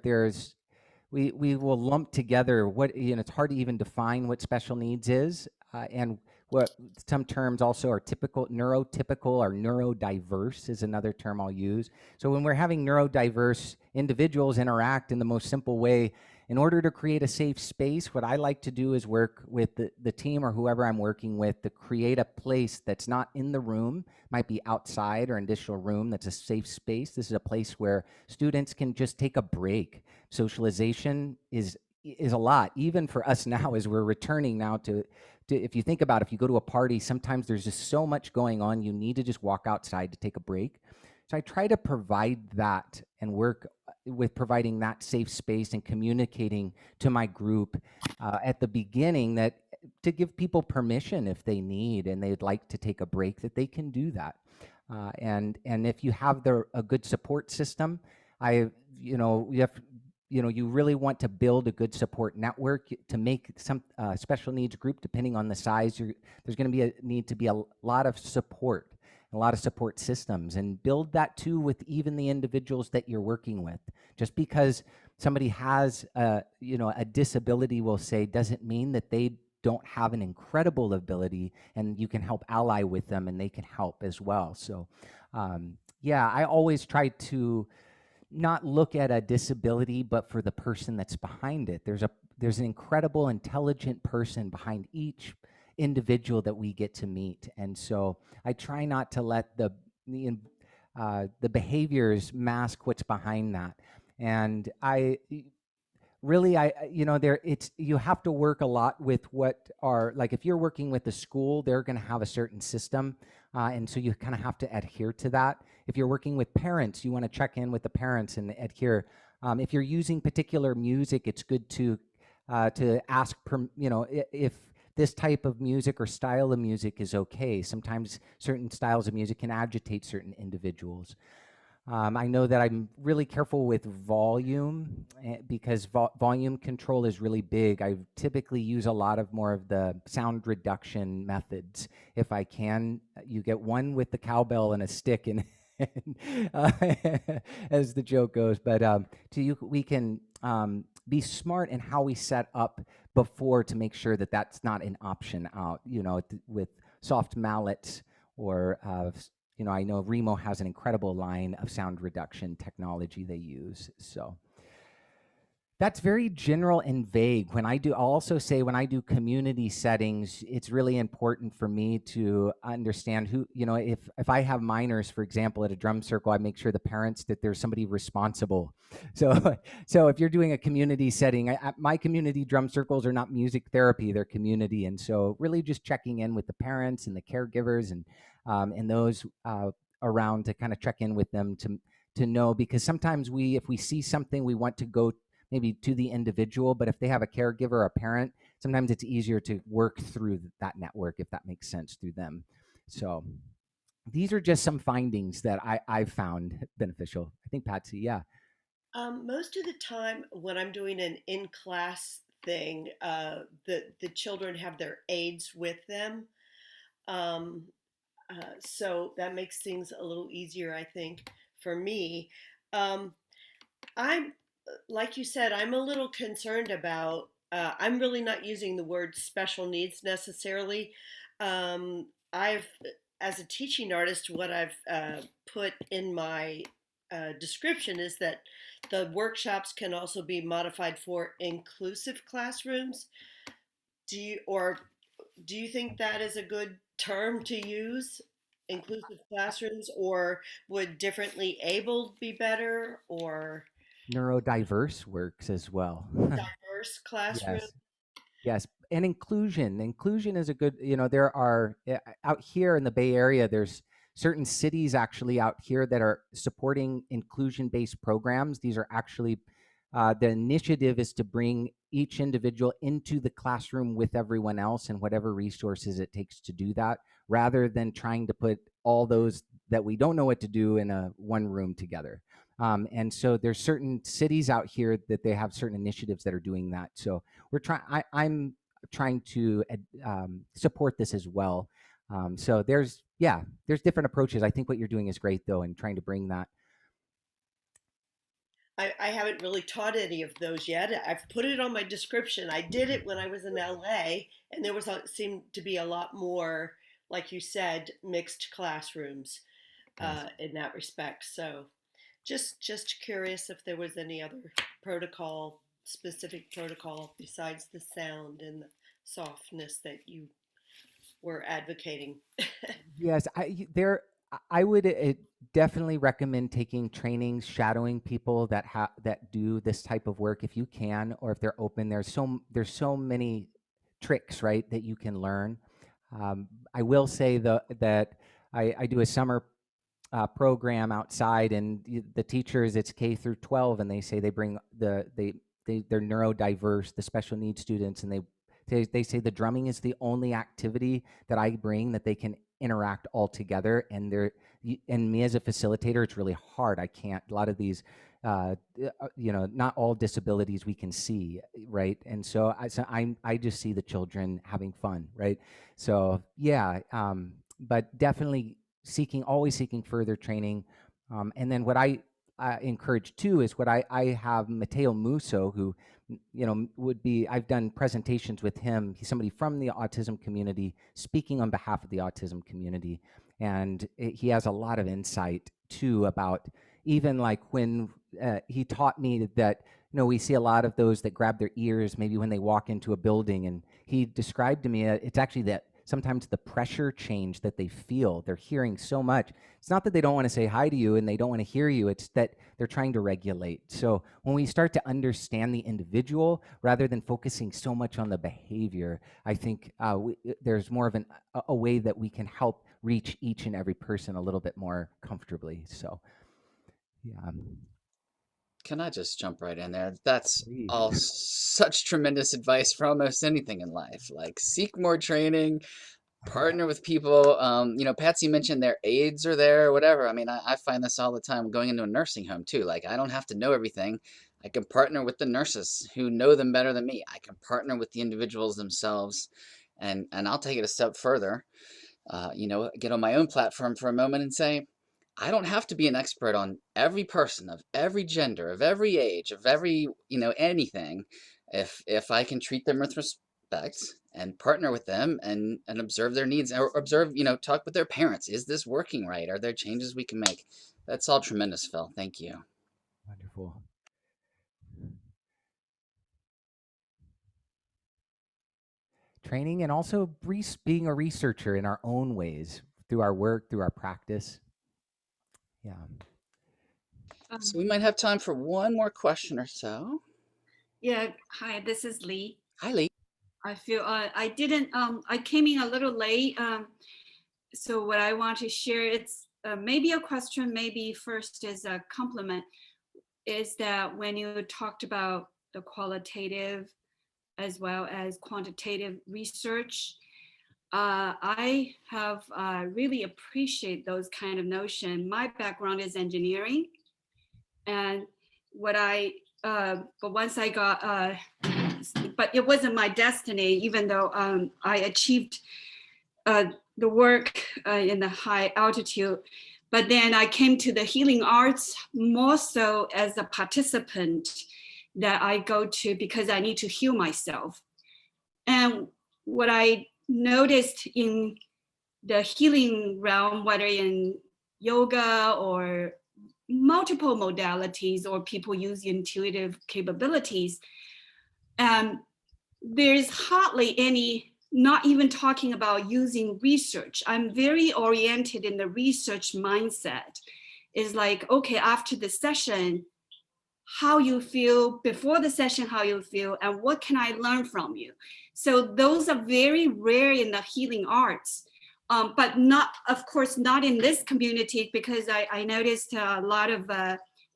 we will lump together it's hard to even define what special needs is, and what some terms also are typical, neurotypical or neurodiverse is another term I'll use. So when we're having neurodiverse individuals interact in the most simple way, in order to create a safe space, what I like to do is work with the team or whoever I'm working with to create a place that's not in the room, might be outside or an additional room that's a safe space. This is a place where students can just take a break. Socialization is a lot, even for us now as we're returning now to if you think about it, if you go to a party, sometimes there's just so much going on, you need to just walk outside to take a break. So I try to provide that and work with providing that safe space and communicating to my group at the beginning that to give people permission if they need and they'd like to take a break that they can do that. And if you have a good support system, you have you really want to build a good support network to make some special needs group, depending on the size, there's going to be a need to be a lot of support, a lot of support systems, and build that too with even the individuals that you're working with. Just because somebody has a disability, we'll say, doesn't mean that they don't have an incredible ability, and you can help ally with them and they can help as well. So yeah, I always try to not look at a disability, but for the person that's behind it. There's an incredible, intelligent person behind each individual that we get to meet, and so I try not to let the behaviors mask what's behind that. And I really, you have to work a lot with what are, like, if you're working with a school, they're going to have a certain system, and so you kind of have to adhere to that. If you're working with parents, you want to check in with the parents and adhere. If you're using particular music, it's good to ask, if this type of music or style of music is okay. Sometimes certain styles of music can agitate certain individuals. I know that I'm really careful with volume because volume control is really big. I typically use a lot of more of the sound reduction methods. If I can, you get one with the cowbell and a stick, and as the joke goes. But we can be smart in how we set up before to make sure that that's not an option out. With soft mallets or I know Remo has an incredible line of sound reduction technology they use. So that's very general and vague. I'll also say when I do community settings, it's really important for me to understand who, if I have minors, for example, at a drum circle, I make sure the parents that there's somebody responsible. So, so if you're doing a community setting, my community drum circles are not music therapy, they're community. And so really just checking in with the parents and the caregivers and those around to kind of check in with them to know, because sometimes if we see something, we want to go maybe to the individual, but if they have a caregiver or a parent, sometimes it's easier to work through that network, if that makes sense, through them. So these are just some findings that I've found beneficial. I think Patsy, yeah. Most of the time when I'm doing an in-class thing, the children have their aides with them. Um, so that makes things a little easier, I think, for me. Um, I'm like you said, I'm a little concerned about. I'm really not using the word special needs necessarily. I've, as a teaching artist, what I've put in my description is that the workshops can also be modified for inclusive classrooms. Do you think that is a good term to use? Inclusive classrooms, or would differently abled be better, or Neurodiverse works as well. diverse classroom? Yes. Yes, and inclusion. Inclusion is a good, there are out here in the Bay Area, there's certain cities actually out here that are supporting inclusion-based programs. These are actually, the initiative is to bring each individual into the classroom with everyone else and whatever resources it takes to do that, rather than trying to put all those that we don't know what to do in a one room together. And so there's certain cities out here that they have certain initiatives that are doing that. So I'm trying to support this as well. So there's different approaches. I think what you're doing is great though, and trying to bring that. I haven't really taught any of those yet. I've put it on my description. I did it when I was in LA, and there seemed to be a lot more, like you said, mixed classrooms Yes. in that respect. So just curious if there was any other protocol, specific protocol besides the sound and the softness that you were advocating. Yes, I would definitely recommend taking trainings, shadowing people that do this type of work if you can, or if they're open. There's so many tricks, right, that you can learn. I will say that I do a summer program outside, and the teachers, it's K through 12, and they say they bring they're neurodiverse, the special needs students, and they say the drumming is the only activity that I bring that they can interact all together. And and me as a facilitator, it's really hard. I can't. A lot of these, not all disabilities we can see, right? And so I just see the children having fun, right? So yeah, but definitely always seeking further training. And then what I encourage too is I have Matteo Musso, who I've done presentations with him. He's somebody from the autism community speaking on behalf of the autism community. And he has a lot of insight too about even like when he taught me that, we see a lot of those that grab their ears maybe when they walk into a building. And he described to me, it's actually that sometimes the pressure change that they feel, they're hearing so much. It's not that they don't want to say hi to you and they don't want to hear you, it's that they're trying to regulate. So when we start to understand the individual rather than focusing so much on the behavior, I think there's more of a way that we can help reach each and every person a little bit more comfortably. So yeah, Can I just jump right in there? That's please. all such tremendous advice for almost anything in life. Like, seek more training, partner with people. Patsy mentioned their aides are there or whatever. I mean, I find this all the time going into a nursing home too. Like, I don't have to know everything. I can partner with the nurses who know them better than me. I can partner with the individuals themselves, and I'll take it a step further. Get on my own platform for a moment and say, I don't have to be an expert on every person of every gender, of every age, of every, anything. If I can treat them with respect and partner with them and observe their needs, or observe, talk with their parents. Is this working right? Are there changes we can make? That's all tremendous, Phil. Thank you. Wonderful. Training, and also being a researcher in our own ways through our work, through our practice. Yeah. So we might have time for one more question or so. Yeah, hi, this is Lee. Hi, Lee. I feel I didn't I came in a little late. So what I want to share, it's maybe a question, maybe first is a compliment, is that when you talked about the qualitative as well as quantitative research, I have really appreciate those kind of notion. My background is engineering, and but once I got but it wasn't my destiny, even though I achieved the work in the high altitude. But then I came to the healing arts more so as a participant that I go to because I need to heal myself. And what I noticed in the healing realm, whether in yoga or multiple modalities or people use intuitive capabilities, there's hardly any, not even talking about using research. I'm very oriented in the research mindset. Is like, okay, after the session, how you feel, before the session, how you feel, and what can I learn from you? So those are very rare in the healing arts. But not, of course, not in this community, because I noticed a lot of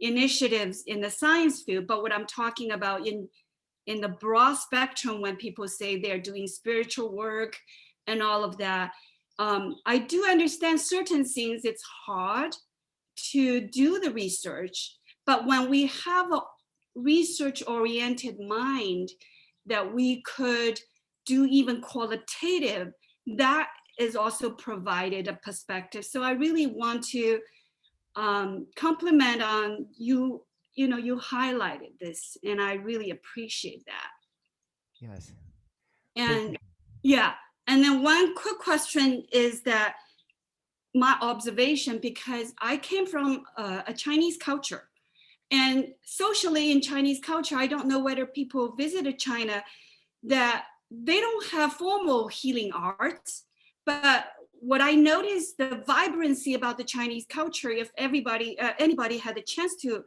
initiatives in the science field. But what I'm talking about in the broad spectrum, when people say they're doing spiritual work and all of that, I do understand certain things. It's hard to do the research, but when we have a research-oriented mind that we could do even qualitative, that is also provided a perspective. So I really want to compliment on you you highlighted this, and I really appreciate that. Yes. And yeah, and then one quick question is that my observation, because I came from a Chinese culture, and socially in Chinese culture, I don't know whether people visited China, that they don't have formal healing arts, but what I noticed, the vibrancy about the Chinese culture, if anybody had the chance to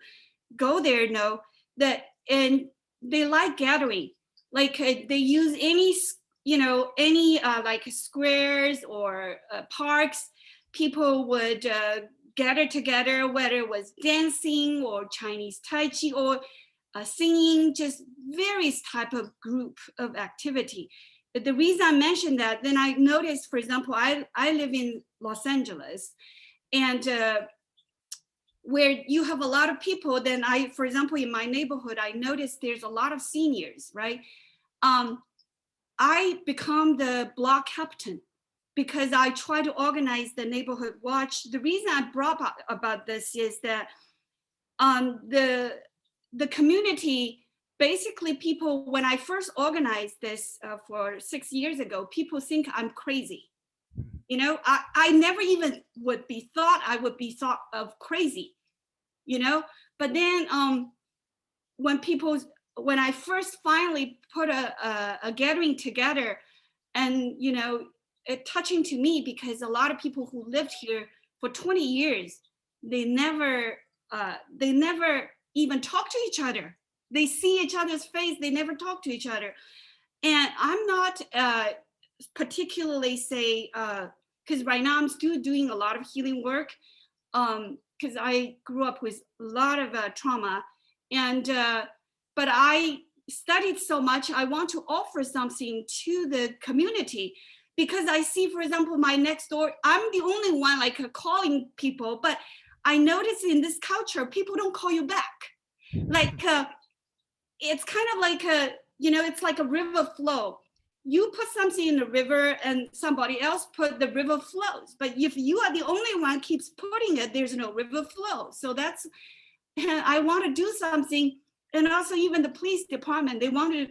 go there, know that, and they like gathering, like they use any like squares or parks, people would gather together, whether it was dancing or Chinese tai chi or singing, just various type of group of activity. But the reason I mentioned that, then I noticed, for example, I live in Los Angeles, and where you have a lot of people, then for example, in my neighborhood, I noticed there's a lot of seniors, right? I become the block captain because I try to organize the neighborhood watch. The reason I brought up about this is that the community, basically people, when I first organized this for 6 years ago, people think I'm crazy. I never even would be thought of crazy, but then when I first finally put a gathering together, and it touching to me, because a lot of people who lived here for 20 years, they never even talk to each other. They see each other's face, they never talk to each other. And I'm not particularly say, because right now I'm still doing a lot of healing work, because I grew up with a lot of trauma, and but I studied so much, I want to offer something to the community, because I see, for example, my next door, I'm the only one like calling people, but I notice in this culture, people don't call you back. Like it's kind of like it's like a river flow. You put something in the river and somebody else put, the river flows. But if you are the only one keeps putting it, there's no river flow. So that's, I want to do something. And also even the police department, they want to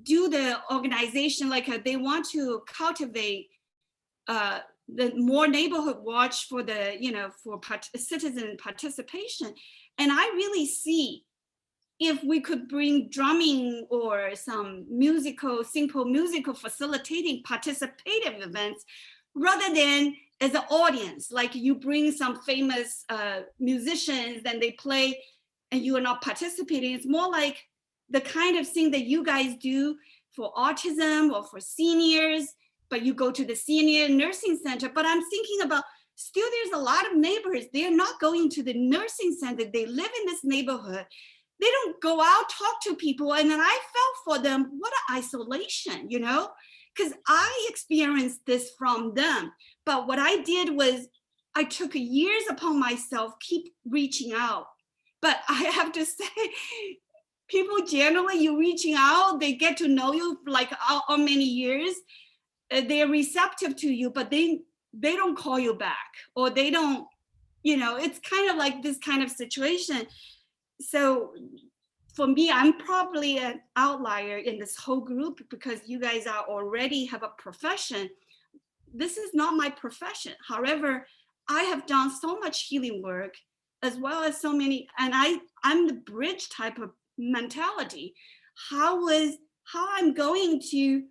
do the organization, like they want to cultivate the more neighborhood watch for the, for citizen participation. And I really see, if we could bring drumming or some simple musical facilitating participative events, rather than as an audience, like you bring some famous musicians, then they play and you are not participating. It's more like the kind of thing that you guys do for autism or for seniors, but you go to the senior nursing center. But I'm thinking about, still there's a lot of neighbors, they're not going to the nursing center, they live in this neighborhood. They don't go out, talk to people. And then I felt for them, what an isolation, because I experienced this from them. But what I did was I took years upon myself, keep reaching out. But I have to say, people generally, you reaching out, they get to know you like how many years, they're receptive to you, but they don't call you back, or they don't, it's kind of like this kind of situation. So for me, I'm probably an outlier in this whole group, because you guys are already have a profession. This is not my profession. However, I have done so much healing work, as well as so many, and I'm the bridge type of mentality. How I'm going to,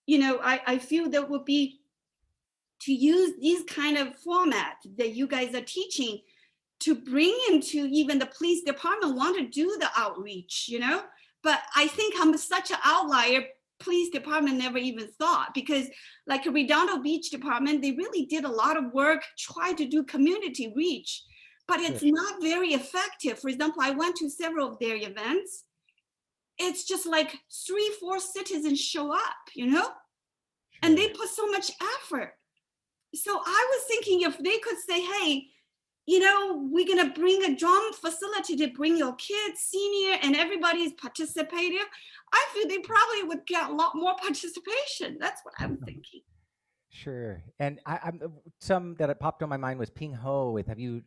I feel that would be to use these kind of format that you guys are teaching, to bring into even the police department want to do the outreach, but I think I'm such an outlier, police department never even thought, because like a Redondo Beach department, they really did a lot of work, try to do community reach, but it's not very effective. For example, I went to several of their events. It's just like 3-4 citizens show up, and they put so much effort. So I was thinking, if they could say, hey, we're going to bring a drum facility to bring your kids, senior, and everybody's participative, I feel they probably would get a lot more participation. That's what I'm thinking. Sure. And I'm some that popped on my mind was Ping Ho with. Have you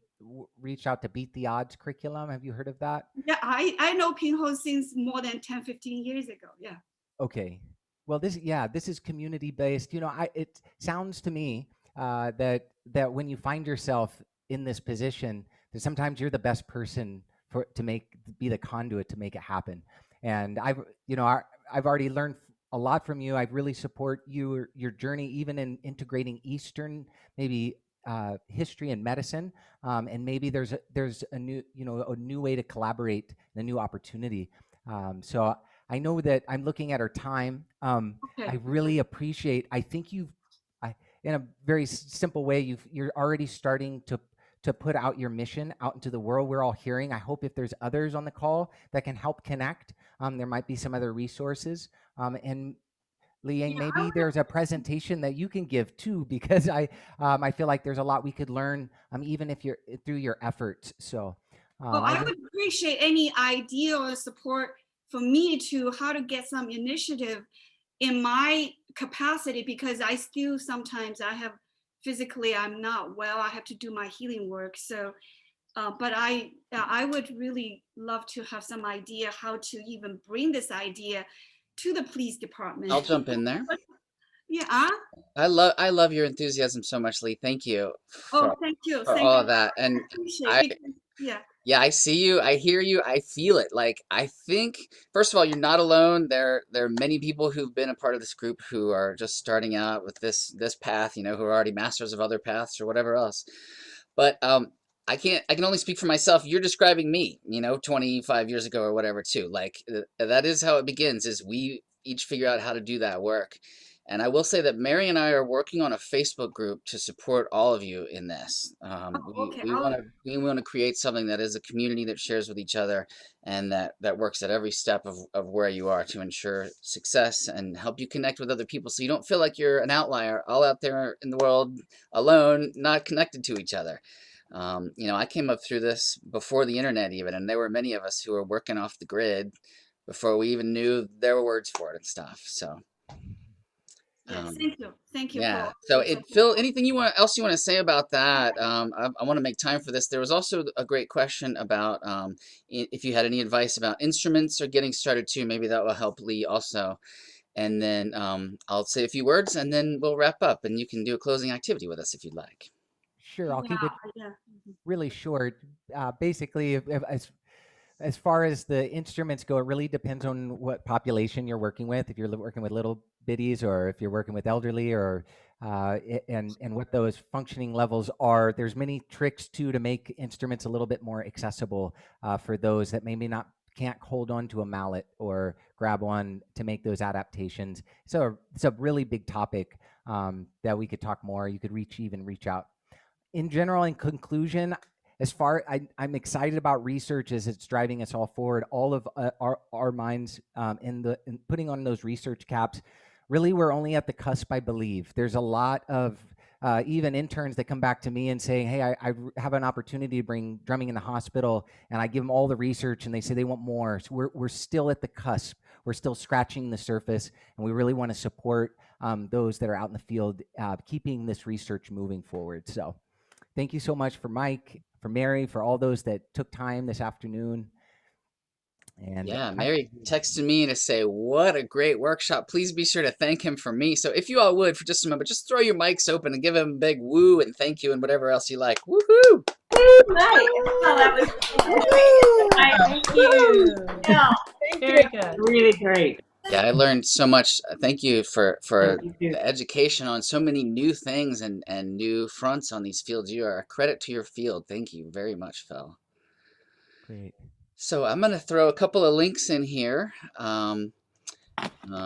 reached out to Beat the Odds curriculum? Have you heard of that? Yeah, I know Pinhole since more than 10, 15 years ago. Yeah. Okay. Well, this is community based. It sounds to me that when you find yourself in this position, that sometimes you're the best person to be the conduit to make it happen. And I've already learned a lot from you. I really support your journey, even in integrating Eastern, maybe history and medicine, and maybe there's a new way to collaborate, and a new opportunity. So I know that I'm looking at our time. I Okay. really appreciate. I think in a very simple way, you're already starting to put out your mission out into the world. We're all hearing. I hope if there's others on the call that can help connect, there might be some other resources. And Liang, Yeah, maybe there's a presentation that you can give too, because I feel like there's a lot we could learn, even if you're through your efforts. So I would appreciate any idea or support for me to how to get some initiative in my capacity, because I still sometimes I have physically I'm not well. I have to do my healing work. So, but I would really love to have some idea how to even bring this idea to the police department. I'll jump in there. Yeah. I love your enthusiasm so much, Lee. Thank you Oh, for thank you. for Thank all you. of that. I And appreciate I because yeah. yeah, I see you, I hear you, I feel it. Like I think first of all, you're not alone. There are many people who've been a part of this group who are just starting out with this path, who are already masters of other paths or whatever else. But I can only speak for myself. You're describing me, 25 years ago or whatever too. Like that is how it begins, is we each figure out how to do that work. And I will say that Mary and I are working on a Facebook group to support all of you in this. Oh, okay. We want to create something that is a community that shares with each other, and that works at every step of where you are to ensure success and help you connect with other people, so you don't feel like you're an outlier all out there in the world alone, not connected to each other. I came up through this before the internet even, and there were many of us who were working off the grid before we even knew there were words for it and stuff. So. Yes, Um, thank you. Thank you for yeah. all So, your support. Phil, anything else you want to say about that? I want to make time for this. There was also a great question about if you had any advice about instruments or getting started too. Maybe that will help Lee also. And then I'll say a few words, and then we'll wrap up, and you can do a closing activity with us if you'd like. sure, I'll keep Yeah, it yeah. really short. Basically, as far as the instruments go, it really depends on what population you're working with. If you're working with little bitties, or if you're working with elderly, or and what those functioning levels are. There's many tricks too to make instruments a little bit more accessible for those that maybe not can't hold on to a mallet or grab one to make those adaptations. So it's a really big topic that we could talk more. You could reach out in general. In conclusion, I'm excited about research as it's driving us all forward. All of our minds in putting on those research caps. Really, we're only at the cusp, I believe. There's a lot of even interns that come back to me and say, "Hey, I have an opportunity to bring drumming in the hospital," and I give them all the research, and they say they want more. So we're still at the cusp. We're still scratching the surface, and we really want to support those that are out in the field, keeping this research moving forward. So. Thank you so much for Mike, for Mary, for all those that took time this afternoon. And Yeah, Mary texted me to say, what a great workshop. Please be sure to thank him for me. So if you all would, for just a moment, just throw your mics open and give him a big woo and thank you and whatever else you like. Woohoo! Right. Oh, that was Thank you. yeah, Very good. really great. Yeah, I learned so much. Thank you for Thank you too. the education on so many new things and new fronts on these fields. You are a credit to your field. Thank you very much, Phil. great. So I'm going to throw a couple of links in here. Some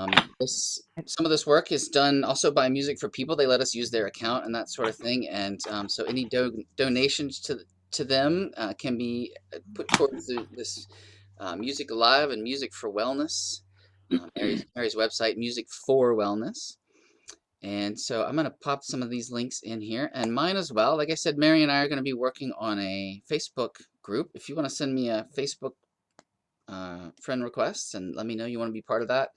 of this work is done also by Music for People. They let us use their account and that sort of thing, and so any donations to them can be put towards this Music Alive and Music for Wellness. Mary's website, Music for Wellness. And so I'm going to pop some of these links in here, and mine as well. Like I said, Mary and I are going to be working on a Facebook group. If you want to send me a Facebook friend request and let me know you want to be part of that,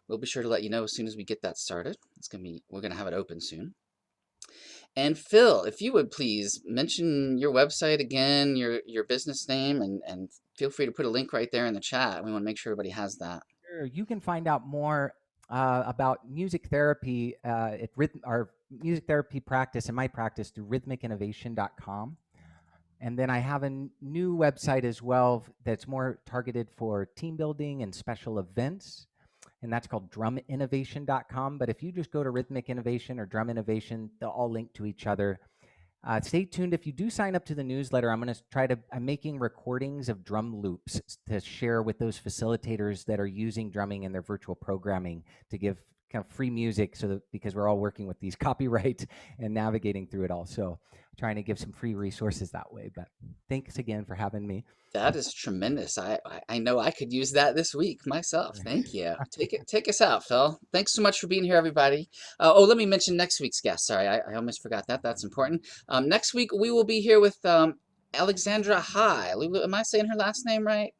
we'll be sure to let you know as soon as we get that started. We're going to have it open soon. And Phil, if you would please mention your website again, your business name, and feel free to put a link right there in the chat. We want to make sure everybody has that. Sure. You can find out more about music therapy our music therapy practice and my practice through rhythmicinnovation.com. And then I have a new website as well that's more targeted for team building and special events. And that's called druminnovation.com. But if you just go to Rhythmic Innovation or Drum Innovation, they'll all link to each other. Stay tuned. If you do sign up to the newsletter, I'm making recordings of drum loops to share with those facilitators that are using drumming in their virtual programming to give kind of free music because we're all working with these copyright and navigating through it all. So trying to give some free resources that way. But thanks again for having me. That is tremendous. I know I could use that this week myself. Thank you. Take us out, Phil. Thanks so much for being here, everybody. Let me mention next week's guest. Sorry, I almost forgot that. That's important. Next week we will be here with Alexandra High. Am I saying her last name right?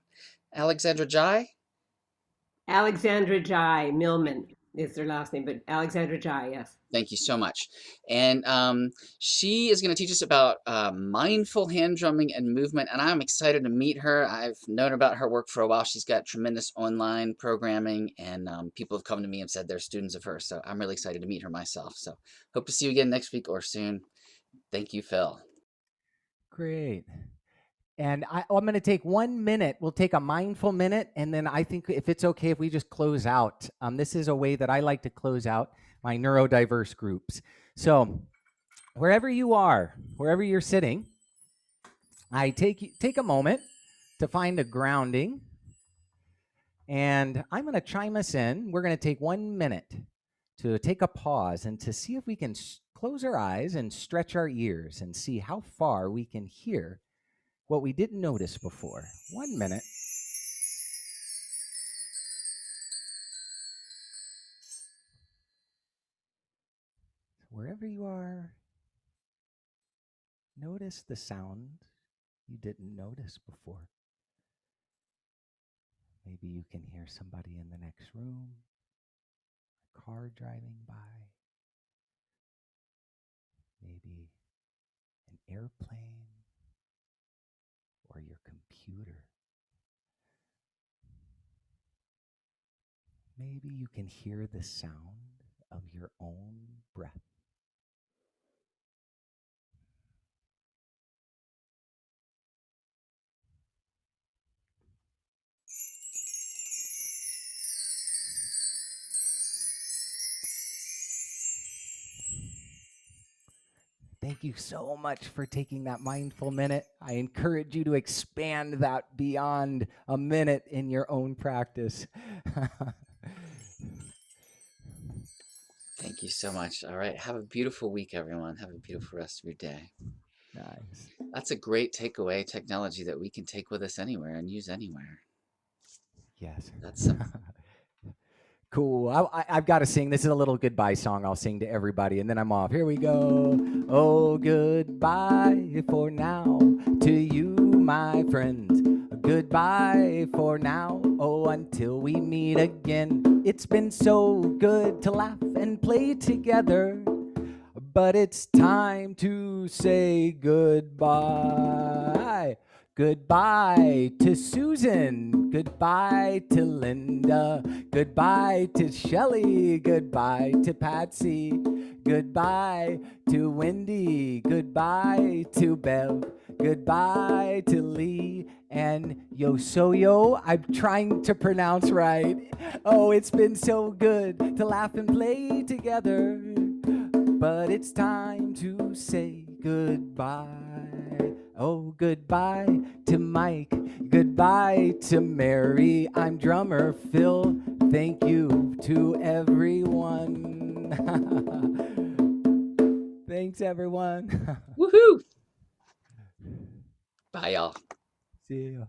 Alexandra Jai? Alexandra Jai Millman is their last name, but Alexandra Jai, yes. Thank you so much. And she is going to teach us about mindful hand drumming and movement, and I'm excited to meet her. I've known about her work for a while. She's got tremendous online programming, and people have come to me and said they're students of hers, so I'm really excited to meet her myself. So hope to see you again next week or soon. Thank you, Phil. Great. And I'm going to take 1 minute. We'll take a mindful minute. And then I think if it's okay if we just close out. This is a way that I like to close out my neurodiverse groups. So wherever you are, wherever you're sitting, I take a moment to find a grounding. And I'm going to chime us in. We're going to take 1 minute to take a pause and to see if we can close our eyes and stretch our ears and see how far we can hear what we didn't notice before. 1 minute. Wherever you are, notice the sound you didn't notice before. Maybe you can hear somebody in the next room, a car driving by, maybe an airplane or your computer. Maybe you can hear the sound of your own breath. Thank you so much for taking that mindful minute. I encourage you to expand that beyond a minute in your own practice. Thank you so much. All right. Have a beautiful week, everyone. Have a beautiful rest of your day. Nice. That's a great takeaway technology that we can take with us anywhere and use anywhere. Yes. That's simple. Cool. I've got to sing. This is a little goodbye song I'll sing to everybody, and then I'm off. Here we go. Oh, goodbye for now to you, my friends. Goodbye for now. Oh, until we meet again. It's been so good to laugh and play together, but it's time to say goodbye. Goodbye to Susan, goodbye to Linda, goodbye to Shelley, goodbye to Patsy, goodbye to Wendy, goodbye to Bev, goodbye to Lee, and Yosoyo, I'm trying to pronounce right. Oh, it's been so good to laugh and play together, but it's time to say goodbye. Oh, goodbye to Mike, goodbye to Mary. I'm drummer Phil. Thank you to everyone. Thanks, everyone. Woohoo! Bye, y'all. See you.